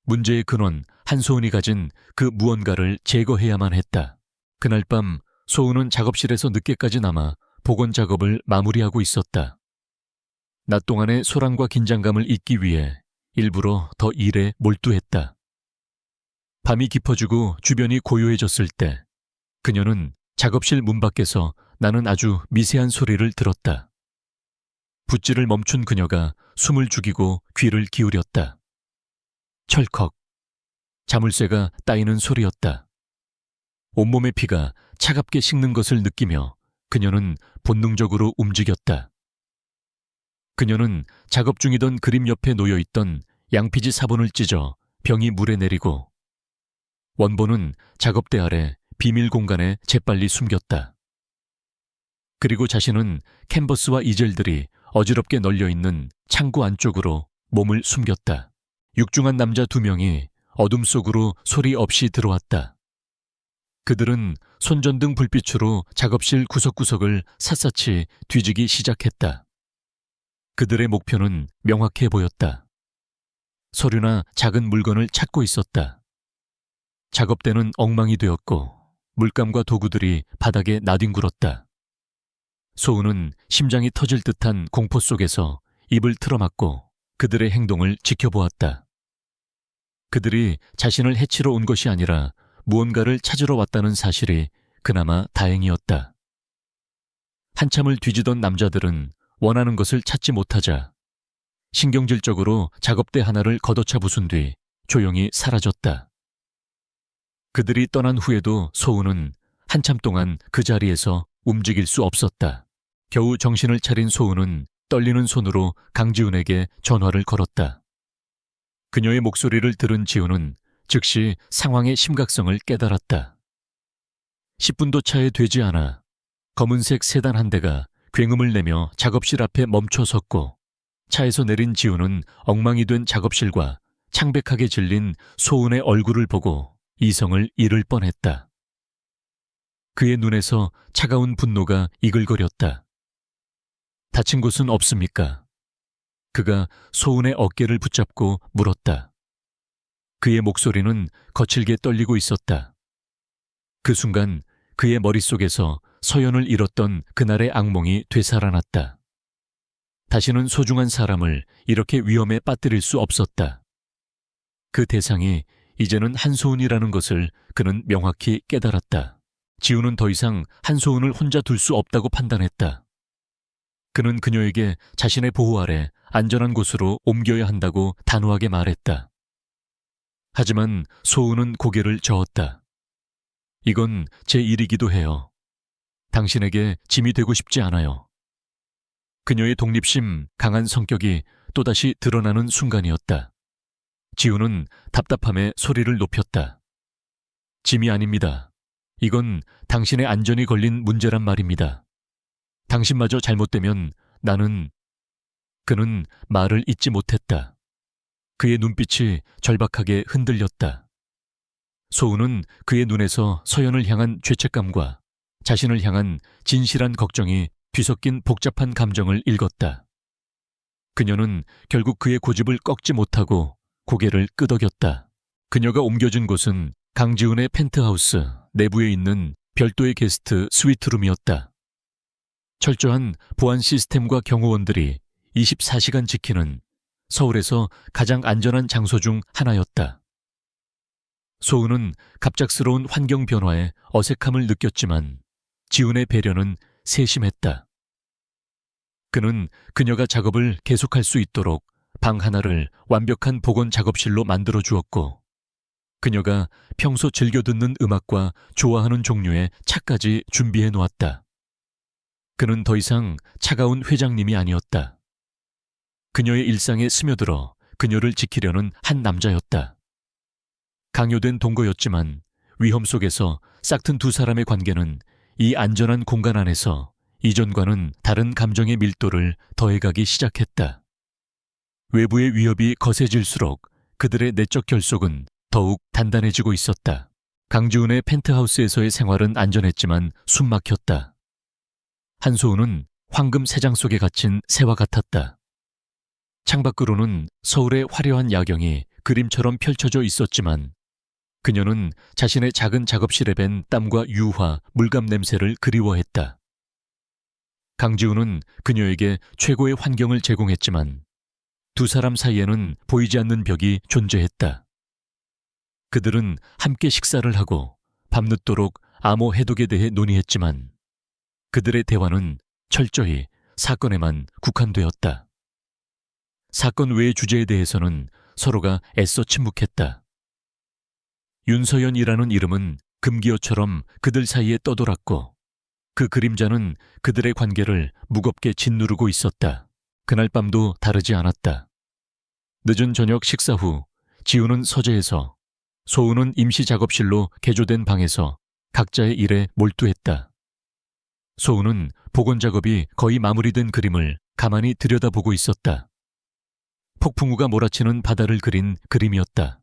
문제의 근원 한소은이 가진 그 무언가를 제거해야만 했다. 그날 밤 소은은 작업실에서 늦게까지 남아 복원 작업을 마무리하고 있었다. 낮 동안의 소란과 긴장감을 잊기 위해 일부러 더 일에 몰두했다. 밤이 깊어지고 주변이 고요해졌을 때 그녀는 작업실 문 밖에서 나는 아주 미세한 소리를 들었다. 붓질을 멈춘 그녀가 숨을 죽이고 귀를 기울였다. 철컥. 자물쇠가 따이는 소리였다. 온몸의 피가 차갑게 식는 것을 느끼며 그녀는 본능적으로 움직였다. 그녀는 작업 중이던 그림 옆에 놓여있던 양피지 사본을 찢어 병이 물에 내리고 원본은 작업대 아래 비밀 공간에 재빨리 숨겼다. 그리고 자신은 캔버스와 이젤들이 어지럽게 널려있는 창고 안쪽으로 몸을 숨겼다. 육중한 남자 2명이 어둠 속으로 소리 없이 들어왔다. 그들은 손전등 불빛으로 작업실 구석구석을 샅샅이 뒤지기 시작했다. 그들의 목표는 명확해 보였다. 서류나 작은 물건을 찾고 있었다. 작업대는 엉망이 되었고 물감과 도구들이 바닥에 나뒹굴었다. 소은은 심장이 터질 듯한 공포 속에서 입을 틀어막고 그들의 행동을 지켜보았다. 그들이 자신을 해치러 온 것이 아니라 무언가를 찾으러 왔다는 사실이 그나마 다행이었다. 한참을 뒤지던 남자들은 원하는 것을 찾지 못하자 신경질적으로 작업대 하나를 걷어차 부순 뒤 조용히 사라졌다. 그들이 떠난 후에도 소은은 한참 동안 그 자리에서 움직일 수 없었다. 겨우 정신을 차린 소은은 떨리는 손으로 강지훈에게 전화를 걸었다. 그녀의 목소리를 들은 지훈은 즉시 상황의 심각성을 깨달았다. 10분도 차에 되지 않아 검은색 세단 한 대가 굉음을 내며 작업실 앞에 멈춰 섰고 차에서 내린 지훈은 엉망이 된 작업실과 창백하게 질린 소은의 얼굴을 보고 이성을 잃을 뻔했다. 그의 눈에서 차가운 분노가 이글거렸다. 다친 곳은 없습니까? 그가 소은의 어깨를 붙잡고 물었다. 그의 목소리는 거칠게 떨리고 있었다. 그 순간 그의 머릿속에서 서연을 잃었던 그날의 악몽이 되살아났다. 다시는 소중한 사람을 이렇게 위험에 빠뜨릴 수 없었다. 그 대상이 이제는 한소은이라는 것을 그는 명확히 깨달았다. 지훈은 더 이상 한소은을 혼자 둘 수 없다고 판단했다. 그는 그녀에게 자신의 보호 아래 안전한 곳으로 옮겨야 한다고 단호하게 말했다. 하지만 소은은 고개를 저었다. 이건 제 일이기도 해요. 당신에게 짐이 되고 싶지 않아요. 그녀의 독립심, 강한 성격이 또다시 드러나는 순간이었다. 지훈은 답답함에 소리를 높였다. 짐이 아닙니다. 이건 당신의 안전이 걸린 문제란 말입니다. 당신마저 잘못되면 나는... 그는 말을 잇지 못했다. 그의 눈빛이 절박하게 흔들렸다. 소은은 그의 눈에서 서연을 향한 죄책감과 자신을 향한 진실한 걱정이 뒤섞인 복잡한 감정을 읽었다. 그녀는 결국 그의 고집을 꺾지 못하고 고개를 끄덕였다. 그녀가 옮겨진 곳은 강지훈의 펜트하우스 내부에 있는 별도의 게스트 스위트룸이었다. 철저한 보안 시스템과 경호원들이 24시간 지키는 서울에서 가장 안전한 장소 중 하나였다. 소은은 갑작스러운 환경 변화에 어색함을 느꼈지만 지훈의 배려는 세심했다. 그는 그녀가 작업을 계속할 수 있도록 방 하나를 완벽한 복원 작업실로 만들어 주었고 그녀가 평소 즐겨 듣는 음악과 좋아하는 종류의 차까지 준비해 놓았다. 그는 더 이상 차가운 회장님이 아니었다. 그녀의 일상에 스며들어 그녀를 지키려는 한 남자였다. 강요된 동거였지만 위험 속에서 싹튼 두 사람의 관계는 이 안전한 공간 안에서 이전과는 다른 감정의 밀도를 더해가기 시작했다. 외부의 위협이 거세질수록 그들의 내적 결속은 더욱 단단해지고 있었다. 강지훈의 펜트하우스에서의 생활은 안전했지만 숨막혔다. 한소은은 황금 새장 속에 갇힌 새와 같았다. 창밖으로는 서울의 화려한 야경이 그림처럼 펼쳐져 있었지만 그녀는 자신의 작은 작업실에 밴 땀과 유화, 물감 냄새를 그리워했다. 강지우는 그녀에게 최고의 환경을 제공했지만 두 사람 사이에는 보이지 않는 벽이 존재했다. 그들은 함께 식사를 하고 밤늦도록 암호 해독에 대해 논의했지만 그들의 대화는 철저히 사건에만 국한되었다. 사건 외의 주제에 대해서는 서로가 애써 침묵했다. 윤서연이라는 이름은 금기어처럼 그들 사이에 떠돌았고 그 그림자는 그들의 관계를 무겁게 짓누르고 있었다. 그날 밤도 다르지 않았다. 늦은 저녁 식사 후 지우는 서재에서, 소우는 임시 작업실로 개조된 방에서 각자의 일에 몰두했다. 소우는 복원 작업이 거의 마무리된 그림을 가만히 들여다보고 있었다. 폭풍우가 몰아치는 바다를 그린 그림이었다.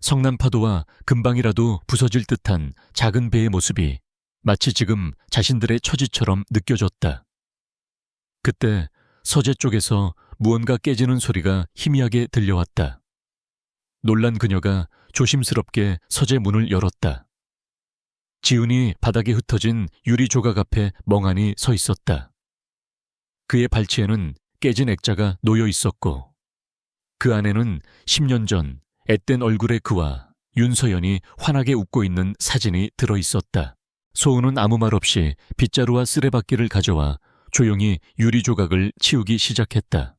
성난 파도와 금방이라도 부서질 듯한 작은 배의 모습이 마치 지금 자신들의 처지처럼 느껴졌다. 그때 서재 쪽에서 무언가 깨지는 소리가 희미하게 들려왔다. 놀란 그녀가 조심스럽게 서재 문을 열었다. 지훈이 바닥에 흩어진 유리 조각 앞에 멍하니 서 있었다. 그의 발치에는 깨진 액자가 놓여 있었고 그 안에는 10년 전 앳된 얼굴의 그와 윤서연이 환하게 웃고 있는 사진이 들어 있었다. 소우는 아무 말 없이 빗자루와 쓰레받기를 가져와 조용히 유리 조각을 치우기 시작했다.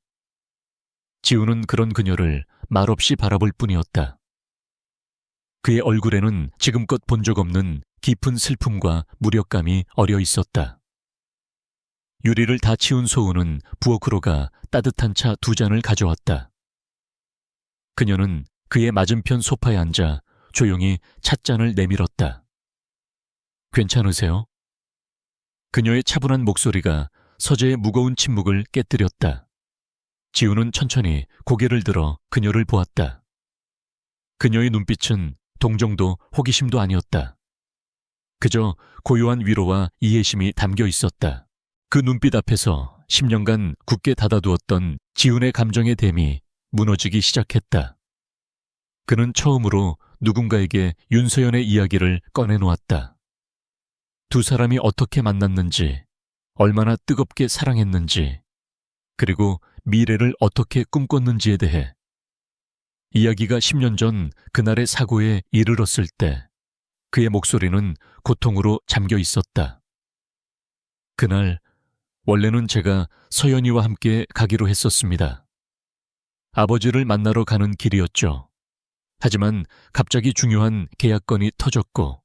지우는 그런 그녀를 말없이 바라볼 뿐이었다. 그의 얼굴에는 지금껏 본 적 없는 깊은 슬픔과 무력감이 어려 있었다. 유리를 다 치운 소우는 부엌으로 가 따뜻한 차 2잔을 가져왔다. 그녀는 그의 맞은편 소파에 앉아 조용히 찻잔을 내밀었다. 괜찮으세요? 그녀의 차분한 목소리가 서재의 무거운 침묵을 깨뜨렸다. 지우는 천천히 고개를 들어 그녀를 보았다. 그녀의 눈빛은 동정도 호기심도 아니었다. 그저 고요한 위로와 이해심이 담겨 있었다. 그 눈빛 앞에서 10년간 굳게 닫아두었던 지훈의 감정의 댐이 무너지기 시작했다. 그는 처음으로 누군가에게 윤서연의 이야기를 꺼내놓았다. 두 사람이 어떻게 만났는지, 얼마나 뜨겁게 사랑했는지, 그리고 미래를 어떻게 꿈꿨는지에 대해. 이야기가 10년 전 그날의 사고에 이르렀을 때 그의 목소리는 고통으로 잠겨 있었다. 그날 원래는 제가 서연이와 함께 가기로 했었습니다. 아버지를 만나러 가는 길이었죠. 하지만 갑자기 중요한 계약건이 터졌고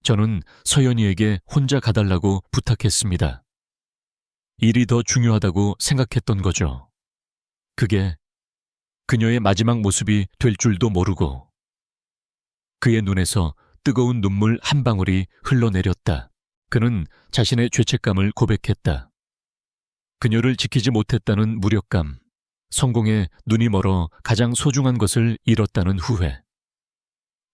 저는 서연이에게 혼자 가달라고 부탁했습니다. 일이 더 중요하다고 생각했던 거죠. 그게 그녀의 마지막 모습이 될 줄도 모르고 그의 눈에서 뜨거운 눈물 한 방울이 흘러내렸다. 그는 자신의 죄책감을 고백했다. 그녀를 지키지 못했다는 무력감, 성공에 눈이 멀어 가장 소중한 것을 잃었다는 후회.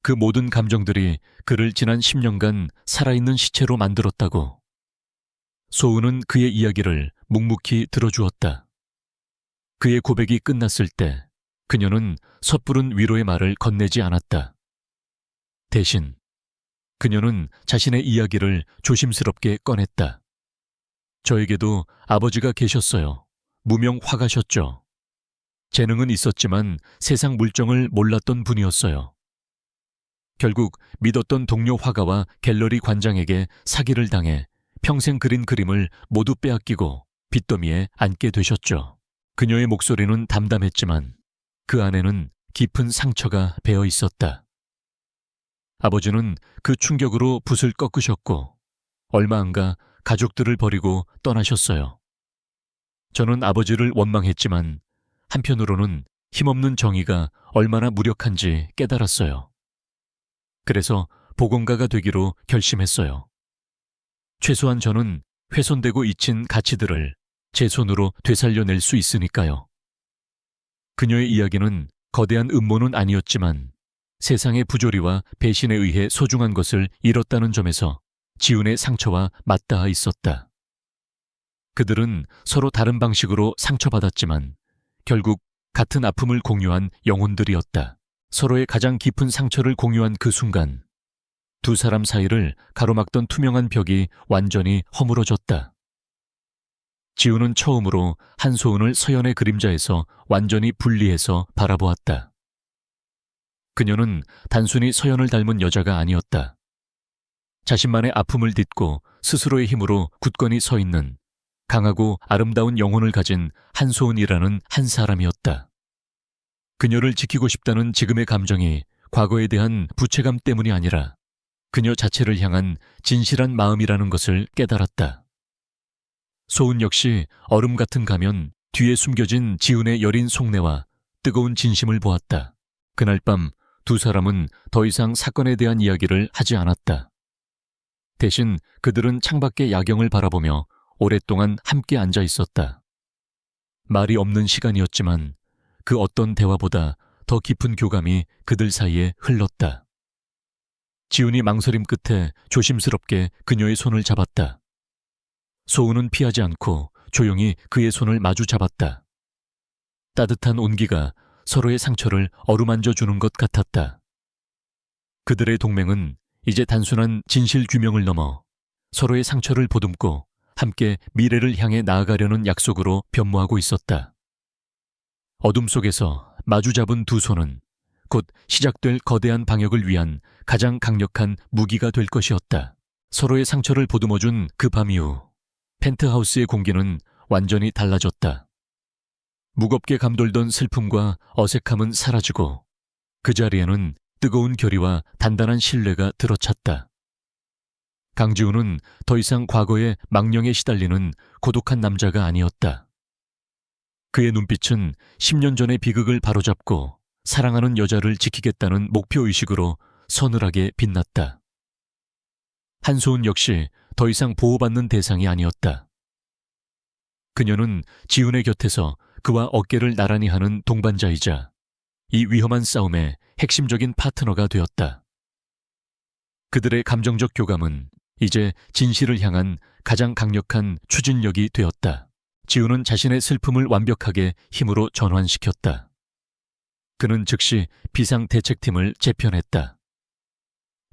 그 모든 감정들이 그를 지난 10년간 살아있는 시체로 만들었다고. 소우는 그의 이야기를 묵묵히 들어주었다. 그의 고백이 끝났을 때 그녀는 섣부른 위로의 말을 건네지 않았다. 대신 그녀는 자신의 이야기를 조심스럽게 꺼냈다. 저에게도 아버지가 계셨어요. 무명 화가셨죠. 재능은 있었지만 세상 물정을 몰랐던 분이었어요. 결국 믿었던 동료 화가와 갤러리 관장에게 사기를 당해 평생 그린 그림을 모두 빼앗기고 빚더미에 앉게 되셨죠. 그녀의 목소리는 담담했지만 그 안에는 깊은 상처가 배어 있었다. 아버지는 그 충격으로 붓을 꺾으셨고 얼마 안 가 가족들을 버리고 떠나셨어요. 저는 아버지를 원망했지만 한편으로는 힘없는 정의가 얼마나 무력한지 깨달았어요. 그래서 복원가가 되기로 결심했어요. 최소한 저는 훼손되고 잊힌 가치들을 제 손으로 되살려낼 수 있으니까요. 그녀의 이야기는 거대한 음모는 아니었지만 세상의 부조리와 배신에 의해 소중한 것을 잃었다는 점에서 지훈의 상처와 맞닿아 있었다. 그들은 서로 다른 방식으로 상처받았지만 결국 같은 아픔을 공유한 영혼들이었다. 서로의 가장 깊은 상처를 공유한 그 순간 두 사람 사이를 가로막던 투명한 벽이 완전히 허물어졌다. 지우는 처음으로 한소은을 서연의 그림자에서 완전히 분리해서 바라보았다. 그녀는 단순히 서연을 닮은 여자가 아니었다. 자신만의 아픔을 딛고 스스로의 힘으로 굳건히 서 있는 강하고 아름다운 영혼을 가진 한소은이라는 한 사람이었다. 그녀를 지키고 싶다는 지금의 감정이 과거에 대한 부채감 때문이 아니라 그녀 자체를 향한 진실한 마음이라는 것을 깨달았다. 소은 역시 얼음 같은 가면 뒤에 숨겨진 지훈의 여린 속내와 뜨거운 진심을 보았다. 그날 밤 두 사람은 더 이상 사건에 대한 이야기를 하지 않았다. 대신 그들은 창밖의 야경을 바라보며 오랫동안 함께 앉아 있었다. 말이 없는 시간이었지만 그 어떤 대화보다 더 깊은 교감이 그들 사이에 흘렀다. 지훈이 망설임 끝에 조심스럽게 그녀의 손을 잡았다. 소은은 피하지 않고 조용히 그의 손을 마주 잡았다. 따뜻한 온기가 서로의 상처를 어루만져 주는 것 같았다. 그들의 동맹은 이제 단순한 진실 규명을 넘어 서로의 상처를 보듬고 함께 미래를 향해 나아가려는 약속으로 변모하고 있었다. 어둠 속에서 마주 잡은 두 손은 곧 시작될 거대한 방역을 위한 가장 강력한 무기가 될 것이었다. 서로의 상처를 보듬어준 그 밤 이후 펜트하우스의 공기는 완전히 달라졌다. 무겁게 감돌던 슬픔과 어색함은 사라지고 그 자리에는 뜨거운 결의와 단단한 신뢰가 들어찼다. 강지훈은 더 이상 과거의 망령에 시달리는 고독한 남자가 아니었다. 그의 눈빛은 10년 전의 비극을 바로잡고 사랑하는 여자를 지키겠다는 목표의식으로 서늘하게 빛났다. 한소은 역시 더 이상 보호받는 대상이 아니었다. 그녀는 지훈의 곁에서 그와 어깨를 나란히 하는 동반자이자 이 위험한 싸움의 핵심적인 파트너가 되었다. 그들의 감정적 교감은 이제 진실을 향한 가장 강력한 추진력이 되었다. 지훈은 자신의 슬픔을 완벽하게 힘으로 전환시켰다. 그는 즉시 비상대책팀을 재편했다.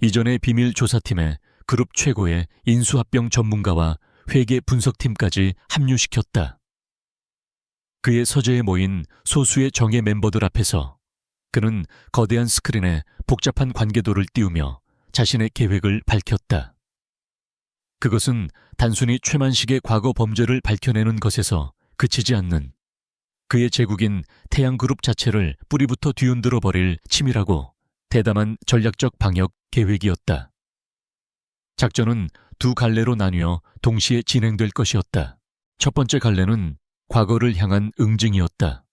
이전의 비밀조사팀에 그룹 최고의 인수합병 전문가와 회계 분석팀까지 합류시켰다. 그의 서재에 모인 소수의 정예 멤버들 앞에서 그는 거대한 스크린에 복잡한 관계도를 띄우며 자신의 계획을 밝혔다. 그것은 단순히 최만식의 과거 범죄를 밝혀내는 것에서 그치지 않는 그의 제국인 태양그룹 자체를 뿌리부터 뒤흔들어 버릴 치밀하고 대담한 전략적 방역 계획이었다. 작전은 두 갈래로 나뉘어 동시에 진행될 것이었다. 첫 번째 갈래는 과거를 향한 응징이었다.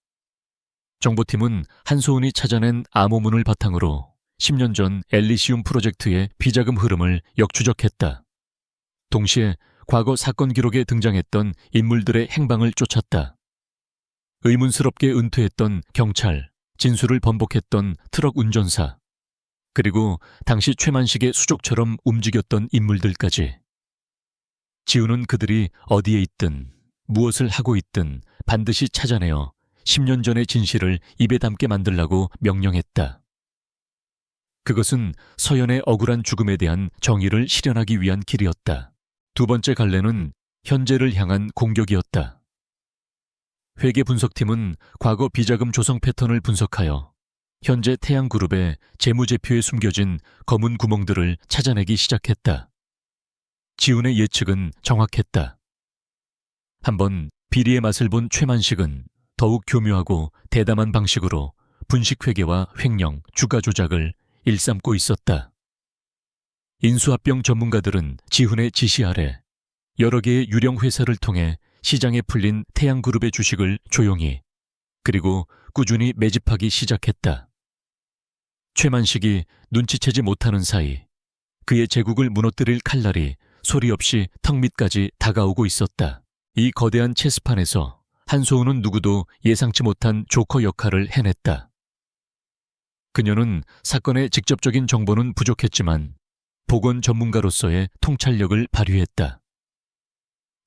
정보팀은 한소은이 찾아낸 암호문을 바탕으로 10년 전 엘리시움 프로젝트의 비자금 흐름을 역추적했다. 동시에 과거 사건 기록에 등장했던 인물들의 행방을 쫓았다. 의문스럽게 은퇴했던 경찰, 진술을 번복했던 트럭 운전사, 그리고 당시 최만식의 수족처럼 움직였던 인물들까지. 지훈은 그들이 어디에 있든 무엇을 하고 있든 반드시 찾아내어 10년 전의 진실을 입에 담게 만들라고 명령했다. 그것은 서연의 억울한 죽음에 대한 정의를 실현하기 위한 길이었다. 두 번째 갈래는 현재를 향한 공격이었다. 회계 분석팀은 과거 비자금 조성 패턴을 분석하여 현재 태양그룹의 재무제표에 숨겨진 검은 구멍들을 찾아내기 시작했다. 지훈의 예측은 정확했다. 한번 비리의 맛을 본 최만식은 더욱 교묘하고 대담한 방식으로 분식회계와 횡령, 주가 조작을 일삼고 있었다. 인수합병 전문가들은 지훈의 지시 아래 여러 개의 유령 회사를 통해 시장에 풀린 태양그룹의 주식을 조용히 그리고 꾸준히 매집하기 시작했다. 최만식이 눈치채지 못하는 사이 그의 제국을 무너뜨릴 칼날이 소리 없이 턱 밑까지 다가오고 있었다. 이 거대한 체스판에서 한소은은 누구도 예상치 못한 조커 역할을 해냈다. 그녀는 사건의 직접적인 정보는 부족했지만 보건 전문가로서의 통찰력을 발휘했다.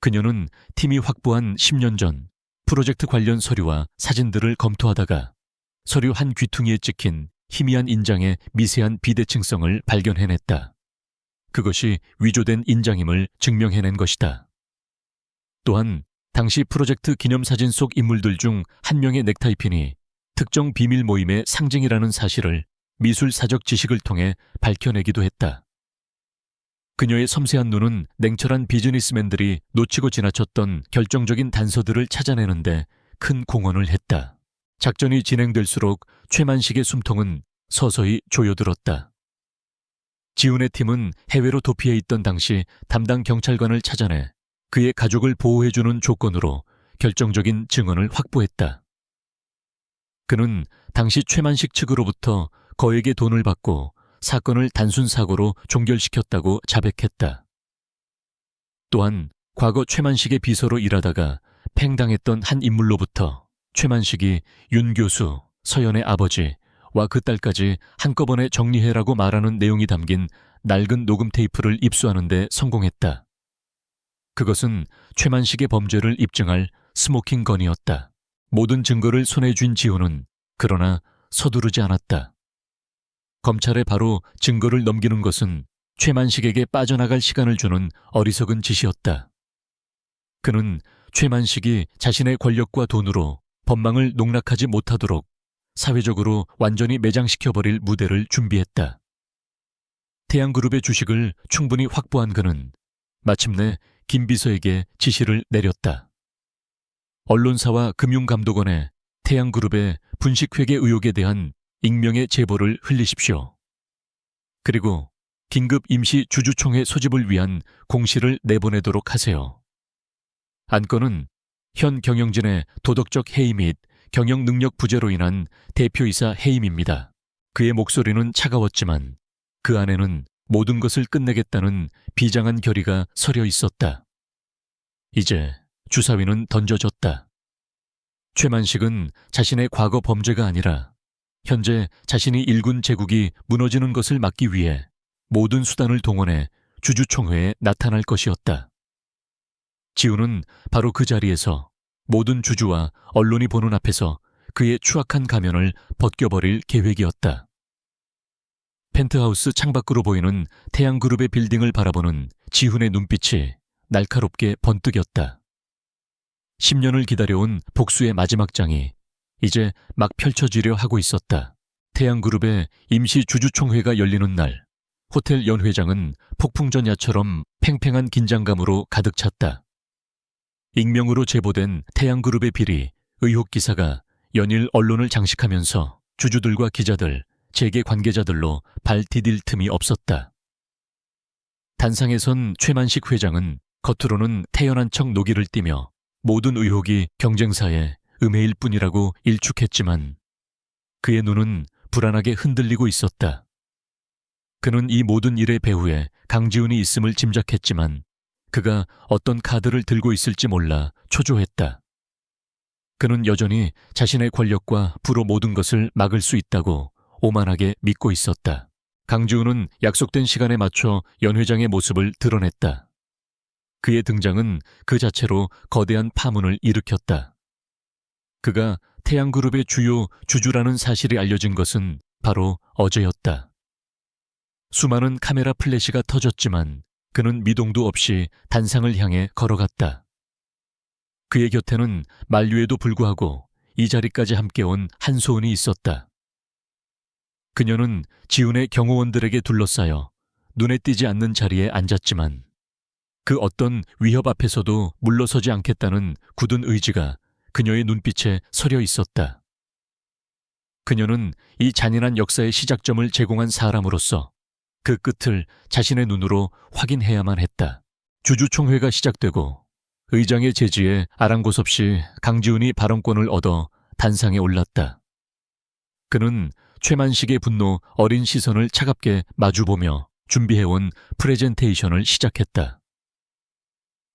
그녀는 팀이 확보한 10년 전 프로젝트 관련 서류와 사진들을 검토하다가 서류 한 귀퉁이에 찍힌 희미한 인장의 미세한 비대칭성을 발견해냈다. 그것이 위조된 인장임을 증명해낸 것이다. 또한 당시 프로젝트 기념사진 속 인물들 중 한 명의 넥타이핀이 특정 비밀 모임의 상징이라는 사실을 미술사적 지식을 통해 밝혀내기도 했다. 그녀의 섬세한 눈은 냉철한 비즈니스맨들이 놓치고 지나쳤던 결정적인 단서들을 찾아내는데 큰 공헌을 했다. 작전이 진행될수록 최만식의 숨통은 서서히 조여들었다. 지훈의 팀은 해외로 도피해 있던 당시 담당 경찰관을 찾아내 그의 가족을 보호해주는 조건으로 결정적인 증언을 확보했다. 그는 당시 최만식 측으로부터 거액의 돈을 받고 사건을 단순 사고로 종결시켰다고 자백했다. 또한 과거 최만식의 비서로 일하다가 팽당했던 한 인물로부터 최만식이 윤 교수, 서연의 아버지와 그 딸까지 한꺼번에 정리해라고 말하는 내용이 담긴 낡은 녹음 테이프를 입수하는 데 성공했다. 그것은 최만식의 범죄를 입증할 스모킹건이었다. 모든 증거를 손에 쥔 지훈은 그러나 서두르지 않았다. 검찰에 바로 증거를 넘기는 것은 최만식에게 빠져나갈 시간을 주는 어리석은 짓이었다. 그는 최만식이 자신의 권력과 돈으로 법망을 농락하지 못하도록 사회적으로 완전히 매장시켜버릴 무대를 준비했다. 태양그룹의 주식을 충분히 확보한 그는 마침내 김 비서에게 지시를 내렸다. 언론사와 금융감독원에 태양그룹의 분식회계 의혹에 대한 익명의 제보를 흘리십시오. 그리고 긴급 임시 주주총회 소집을 위한 공시를 내보내도록 하세요. 안건은 현 경영진의 도덕적 해임 및 경영 능력 부재로 인한 대표이사 해임입니다. 그의 목소리는 차가웠지만 그 안에는 모든 것을 끝내겠다는 비장한 결의가 서려 있었다. 이제 주사위는 던져졌다. 최만식은 자신의 과거 범죄가 아니라 현재 자신이 일군 제국이 무너지는 것을 막기 위해 모든 수단을 동원해 주주총회에 나타날 것이었다. 지훈은 바로 그 자리에서 모든 주주와 언론이 보는 앞에서 그의 추악한 가면을 벗겨버릴 계획이었다. 펜트하우스 창밖으로 보이는 태양그룹의 빌딩을 바라보는 지훈의 눈빛이 날카롭게 번뜩였다. 10년을 기다려온 복수의 마지막 장이 이제 막 펼쳐지려 하고 있었다. 태양그룹의 임시 주주총회가 열리는 날, 호텔 연회장은 폭풍전야처럼 팽팽한 긴장감으로 가득 찼다. 익명으로 제보된 태양그룹의 비리, 의혹 기사가 연일 언론을 장식하면서 주주들과 기자들, 재계 관계자들로 발 디딜 틈이 없었다. 단상에 선 최만식 회장은 겉으로는 태연한 척 노기를 띠며 모든 의혹이 경쟁사의 음해일 뿐이라고 일축했지만 그의 눈은 불안하게 흔들리고 있었다. 그는 이 모든 일의 배후에 강지훈이 있음을 짐작했지만 그가 어떤 카드를 들고 있을지 몰라 초조했다. 그는 여전히 자신의 권력과 부로 모든 것을 막을 수 있다고 오만하게 믿고 있었다. 강지훈은 약속된 시간에 맞춰 연 회장의 모습을 드러냈다. 그의 등장은 그 자체로 거대한 파문을 일으켰다. 그가 태양그룹의 주요 주주라는 사실이 알려진 것은 바로 어제였다. 수많은 카메라 플래시가 터졌지만 그는 미동도 없이 단상을 향해 걸어갔다. 그의 곁에는 만류에도 불구하고 이 자리까지 함께 온 한소은이 있었다. 그녀는 지훈의 경호원들에게 둘러싸여 눈에 띄지 않는 자리에 앉았지만 그 어떤 위협 앞에서도 물러서지 않겠다는 굳은 의지가 그녀의 눈빛에 서려 있었다. 그녀는 이 잔인한 역사의 시작점을 제공한 사람으로서 그 끝을 자신의 눈으로 확인해야만 했다. 주주총회가 시작되고 의장의 제지에 아랑곳 없이 강지훈이 발언권을 얻어 단상에 올랐다. 그는 최만식의 분노 어린 시선을 차갑게 마주보며 준비해온 프레젠테이션을 시작했다.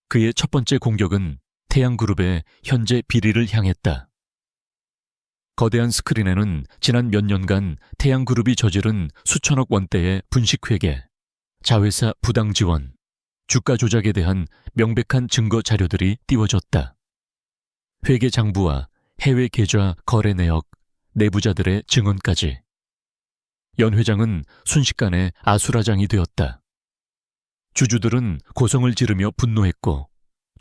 그의 첫 번째 공격은 태양그룹의 현재 비리를 향했다. 거대한 스크린에는 지난 몇 년간 태양그룹이 저지른 수천억 원대의 분식회계, 자회사 부당 지원, 주가 조작에 대한 명백한 증거 자료들이 띄워졌다. 회계 장부와 해외 계좌 거래 내역, 내부자들의 증언까지. 연 회장은 순식간에 아수라장이 되었다. 주주들은 고성을 지르며 분노했고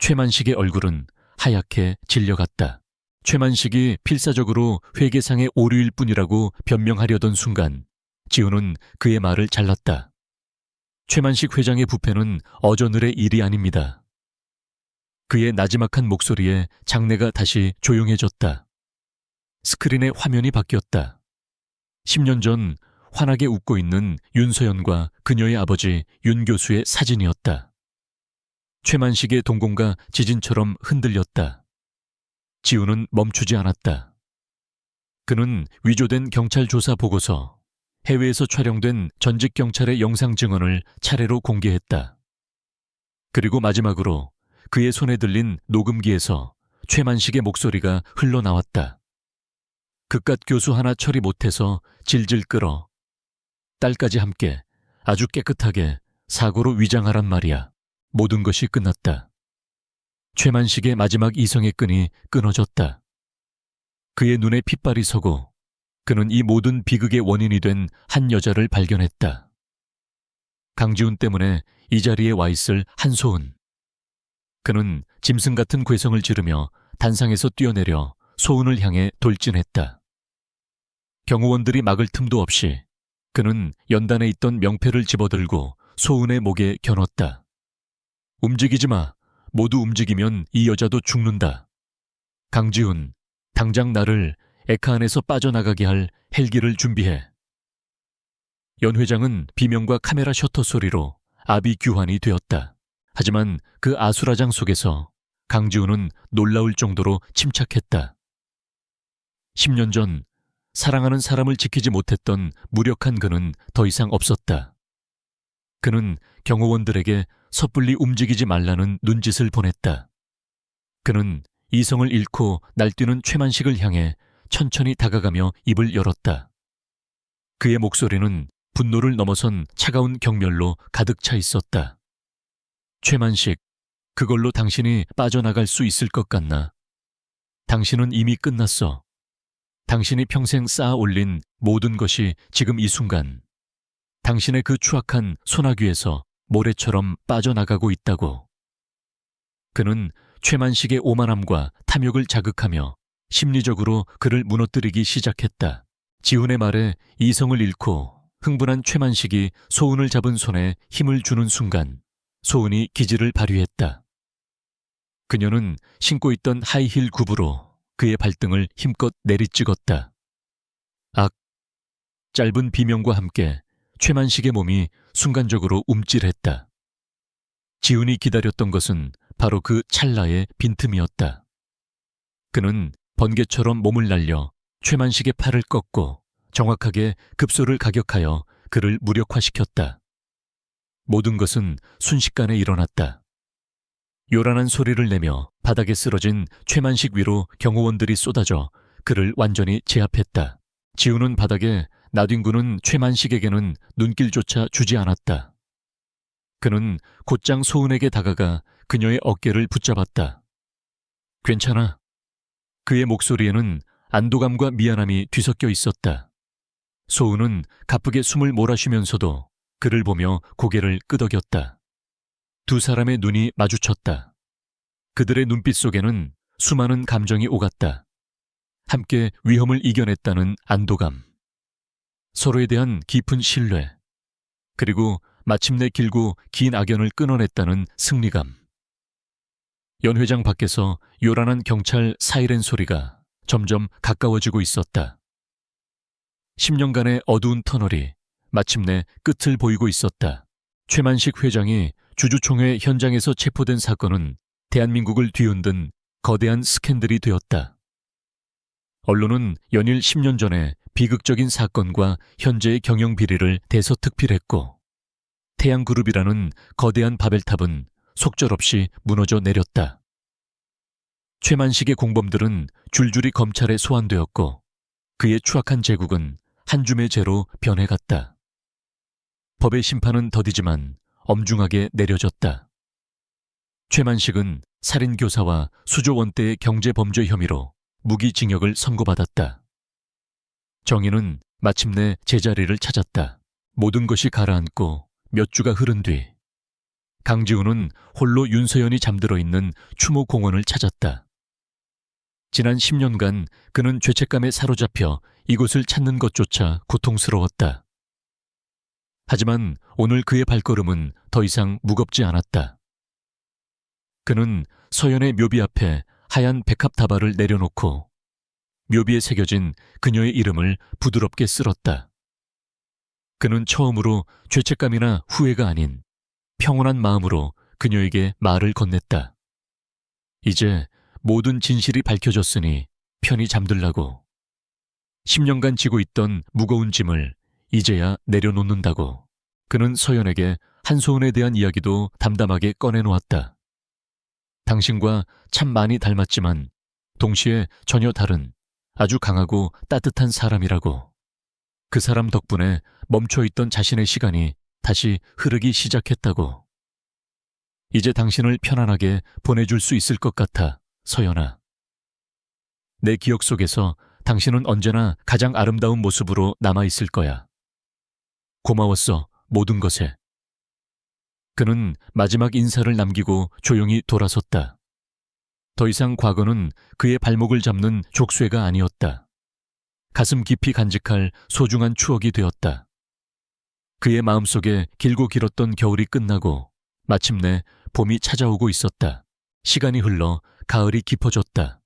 최만식의 얼굴은 하얗게 질려갔다. 최만식이 필사적으로 회계상의 오류일 뿐이라고 변명하려던 순간 지우는 그의 말을 잘랐다. 최만식 회장의 부패는 어저늘의 일이 아닙니다. 그의 나지막한 목소리에 장내가 다시 조용해졌다. 스크린의 화면이 바뀌었다. 10년 전 환하게 웃고 있는 윤서연과 그녀의 아버지 윤 교수의 사진이었다. 최만식의 동공과 지진처럼 흔들렸다. 지우는 멈추지 않았다. 그는 위조된 경찰 조사 보고서, 해외에서 촬영된 전직 경찰의 영상 증언을 차례로 공개했다. 그리고 마지막으로 그의 손에 들린 녹음기에서 최만식의 목소리가 흘러나왔다. 그깟 교수 하나 처리 못해서 질질 끌어. 딸까지 함께 아주 깨끗하게 사고로 위장하란 말이야. 모든 것이 끝났다. 최만식의 마지막 이성의 끈이 끊어졌다. 그의 눈에 핏발이 서고 그는 이 모든 비극의 원인이 된 한 여자를 발견했다. 강지훈 때문에 이 자리에 와 있을 한소은. 그는 짐승 같은 괴성을 지르며 단상에서 뛰어내려 소은을 향해 돌진했다. 경호원들이 막을 틈도 없이 그는 연단에 있던 명패를 집어들고 소은의 목에 겨눴다. 움직이지 마. 모두 움직이면 이 여자도 죽는다. 강지훈, 당장 나를 에카 안에서 빠져나가게 할 헬기를 준비해. 연 회장은 비명과 카메라 셔터 소리로 아비규환이 되었다. 하지만 그 아수라장 속에서 강지훈은 놀라울 정도로 침착했다. 10년 전 사랑하는 사람을 지키지 못했던 무력한 그는 더 이상 없었다. 그는 경호원들에게 섣불리 움직이지 말라는 눈짓을 보냈다. 그는 이성을 잃고 날뛰는 최만식을 향해 천천히 다가가며 입을 열었다. 그의 목소리는 분노를 넘어선 차가운 경멸로 가득 차 있었다. 최만식, 그걸로 당신이 빠져나갈 수 있을 것 같나? 당신은 이미 끝났어. 당신이 평생 쌓아 올린 모든 것이 지금 이 순간 당신의 그 추악한 소나귀에서 모래처럼 빠져나가고 있다고. 그는 최만식의 오만함과 탐욕을 자극하며 심리적으로 그를 무너뜨리기 시작했다. 지훈의 말에 이성을 잃고 흥분한 최만식이 소은을 잡은 손에 힘을 주는 순간 소은이 기지를 발휘했다. 그녀는 신고 있던 하이힐 굽으로 그의 발등을 힘껏 내리찍었다. 악! 짧은 비명과 함께 최만식의 몸이 순간적으로 움찔했다. 지훈이 기다렸던 것은 바로 그 찰나의 빈틈이었다. 그는 번개처럼 몸을 날려 최만식의 팔을 꺾고 정확하게 급소를 가격하여 그를 무력화시켰다. 모든 것은 순식간에 일어났다. 요란한 소리를 내며 바닥에 쓰러진 최만식 위로 경호원들이 쏟아져 그를 완전히 제압했다. 지훈은 바닥에 나뒹구는 최만식에게는 눈길조차 주지 않았다. 그는 곧장 소은에게 다가가 그녀의 어깨를 붙잡았다. 괜찮아. 그의 목소리에는 안도감과 미안함이 뒤섞여 있었다. 소은은 가쁘게 숨을 몰아쉬면서도 그를 보며 고개를 끄덕였다. 두 사람의 눈이 마주쳤다. 그들의 눈빛 속에는 수많은 감정이 오갔다. 함께 위험을 이겨냈다는 안도감, 서로에 대한 깊은 신뢰, 그리고 마침내 길고 긴 악연을 끊어냈다는 승리감. 연 회장 밖에서 요란한 경찰 사이렌 소리가 점점 가까워지고 있었다. 10년간의 어두운 터널이 마침내 끝을 보이고 있었다. 최만식 회장이 주주총회 현장에서 체포된 사건은 대한민국을 뒤흔든 거대한 스캔들이 되었다. 언론은 연일 10년 전의 비극적인 사건과 현재의 경영 비리를 대서특필했고 태양그룹이라는 거대한 바벨탑은 속절없이 무너져 내렸다. 최만식의 공범들은 줄줄이 검찰에 소환되었고 그의 추악한 제국은 한 줌의 재로 변해갔다. 법의 심판은 더디지만 엄중하게 내려졌다. 최만식은 살인교사와 수조 원대의 경제범죄 혐의로 무기징역을 선고받았다. 정의는 마침내 제자리를 찾았다. 모든 것이 가라앉고 몇 주가 흐른 뒤 강지훈은 홀로 윤서연이 잠들어 있는 추모공원을 찾았다. 지난 10년간 그는 죄책감에 사로잡혀 이곳을 찾는 것조차 고통스러웠다. 하지만 오늘 그의 발걸음은 더 이상 무겁지 않았다. 그는 서연의 묘비 앞에 하얀 백합다발을 내려놓고 묘비에 새겨진 그녀의 이름을 부드럽게 쓸었다. 그는 처음으로 죄책감이나 후회가 아닌 평온한 마음으로 그녀에게 말을 건넸다. 이제 모든 진실이 밝혀졌으니 편히 잠들라고. 10년간 지고 있던 무거운 짐을 이제야 내려놓는다고. 그는 서연에게 한소은에 대한 이야기도 담담하게 꺼내놓았다. 당신과 참 많이 닮았지만 동시에 전혀 다른 아주 강하고 따뜻한 사람이라고. 그 사람 덕분에 멈춰있던 자신의 시간이 다시 흐르기 시작했다고. 이제 당신을 편안하게 보내줄 수 있을 것 같아, 서연아. 내 기억 속에서 당신은 언제나 가장 아름다운 모습으로 남아있을 거야. 고마웠어, 모든 것에. 그는 마지막 인사를 남기고 조용히 돌아섰다. 더 이상 과거는 그의 발목을 잡는 족쇄가 아니었다. 가슴 깊이 간직할 소중한 추억이 되었다. 그의 마음속에 길고 길었던 겨울이 끝나고 마침내 봄이 찾아오고 있었다. 시간이 흘러 가을이 깊어졌다.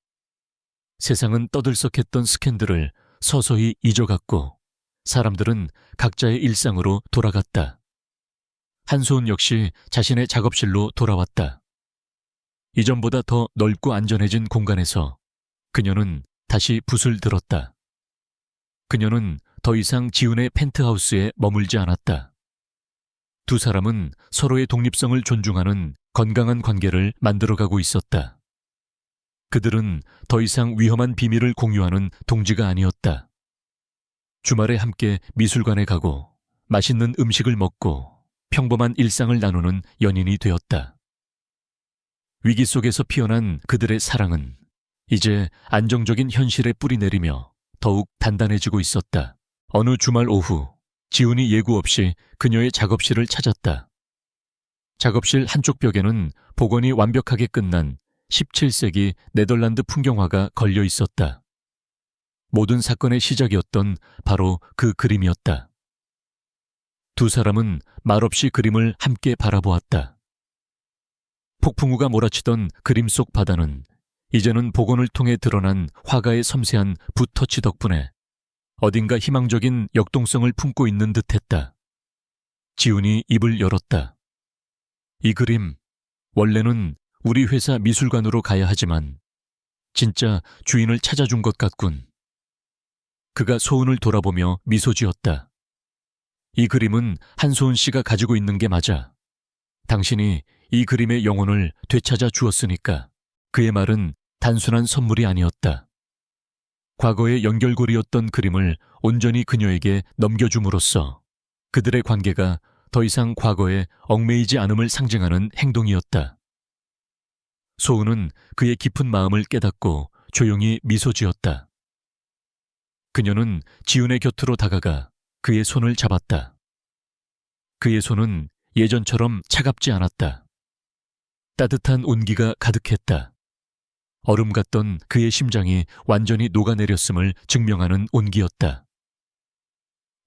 세상은 떠들썩했던 스캔들을 서서히 잊어갔고 사람들은 각자의 일상으로 돌아갔다. 한소은 역시 자신의 작업실로 돌아왔다. 이전보다 더 넓고 안전해진 공간에서 그녀는 다시 붓을 들었다. 그녀는 더 이상 지훈의 펜트하우스에 머물지 않았다. 두 사람은 서로의 독립성을 존중하는 건강한 관계를 만들어가고 있었다. 그들은 더 이상 위험한 비밀을 공유하는 동지가 아니었다. 주말에 함께 미술관에 가고 맛있는 음식을 먹고 평범한 일상을 나누는 연인이 되었다. 위기 속에서 피어난 그들의 사랑은 이제 안정적인 현실에 뿌리내리며 더욱 단단해지고 있었다. 어느 주말 오후 지훈이 예고 없이 그녀의 작업실을 찾았다. 작업실 한쪽 벽에는 복원이 완벽하게 끝난 17세기 네덜란드 풍경화가 걸려 있었다. 모든 사건의 시작이었던 바로 그 그림이었다. 두 사람은 말없이 그림을 함께 바라보았다. 폭풍우가 몰아치던 그림 속 바다는 이제는 복원을 통해 드러난 화가의 섬세한 붓터치 덕분에 어딘가 희망적인 역동성을 품고 있는 듯했다. 지훈이 입을 열었다. 이 그림, 원래는 우리 회사 미술관으로 가야 하지만 진짜 주인을 찾아준 것 같군. 그가 소은을 돌아보며 미소 지었다. 이 그림은 한소은 씨가 가지고 있는 게 맞아. 당신이 이 그림의 영혼을 되찾아 주었으니까. 그의 말은 단순한 선물이 아니었다. 과거의 연결고리였던 그림을 온전히 그녀에게 넘겨줌으로써 그들의 관계가 더 이상 과거에 얽매이지 않음을 상징하는 행동이었다. 소은은 그의 깊은 마음을 깨닫고 조용히 미소 지었다. 그녀는 지훈의 곁으로 다가가 그의 손을 잡았다. 그의 손은 예전처럼 차갑지 않았다. 따뜻한 온기가 가득했다. 얼음 같던 그의 심장이 완전히 녹아내렸음을 증명하는 온기였다.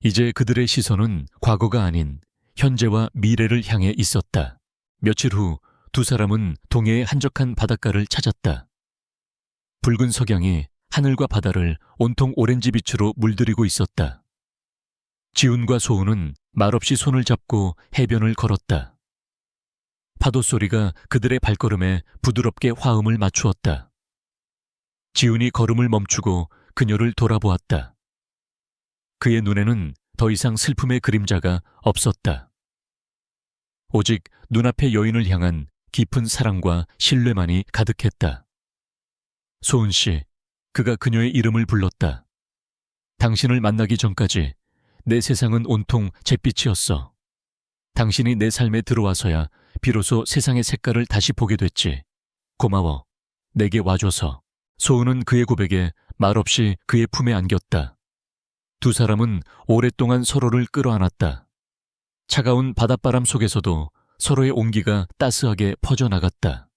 이제 그들의 시선은 과거가 아닌 현재와 미래를 향해 있었다. 며칠 후 두 사람은 동해의 한적한 바닷가를 찾았다. 붉은 석양이 하늘과 바다를 온통 오렌지빛으로 물들이고 있었다. 지훈과 소은은 말없이 손을 잡고 해변을 걸었다. 파도 소리가 그들의 발걸음에 부드럽게 화음을 맞추었다. 지훈이 걸음을 멈추고 그녀를 돌아보았다. 그의 눈에는 더 이상 슬픔의 그림자가 없었다. 오직 눈앞의 여인을 향한 깊은 사랑과 신뢰만이 가득했다. 소은 씨, 그가 그녀의 이름을 불렀다. 당신을 만나기 전까지 내 세상은 온통 잿빛이었어. 당신이 내 삶에 들어와서야 비로소 세상의 색깔을 다시 보게 됐지. 고마워. 내게 와줘서. 소은은 그의 고백에 말없이 그의 품에 안겼다. 두 사람은 오랫동안 서로를 끌어안았다. 차가운 바닷바람 속에서도 서로의 온기가 따스하게 퍼져나갔다.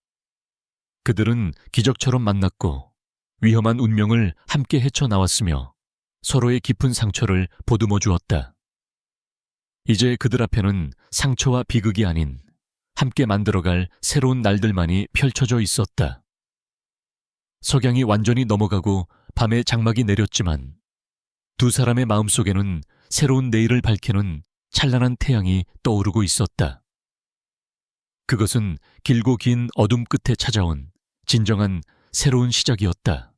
그들은 기적처럼 만났고 위험한 운명을 함께 헤쳐나왔으며 서로의 깊은 상처를 보듬어 주었다. 이제 그들 앞에는 상처와 비극이 아닌 함께 만들어갈 새로운 날들만이 펼쳐져 있었다. 석양이 완전히 넘어가고 밤에 장막이 내렸지만 두 사람의 마음속에는 새로운 내일을 밝히는 찬란한 태양이 떠오르고 있었다. 그것은 길고 긴 어둠 끝에 찾아온 진정한 새로운 시작이었다.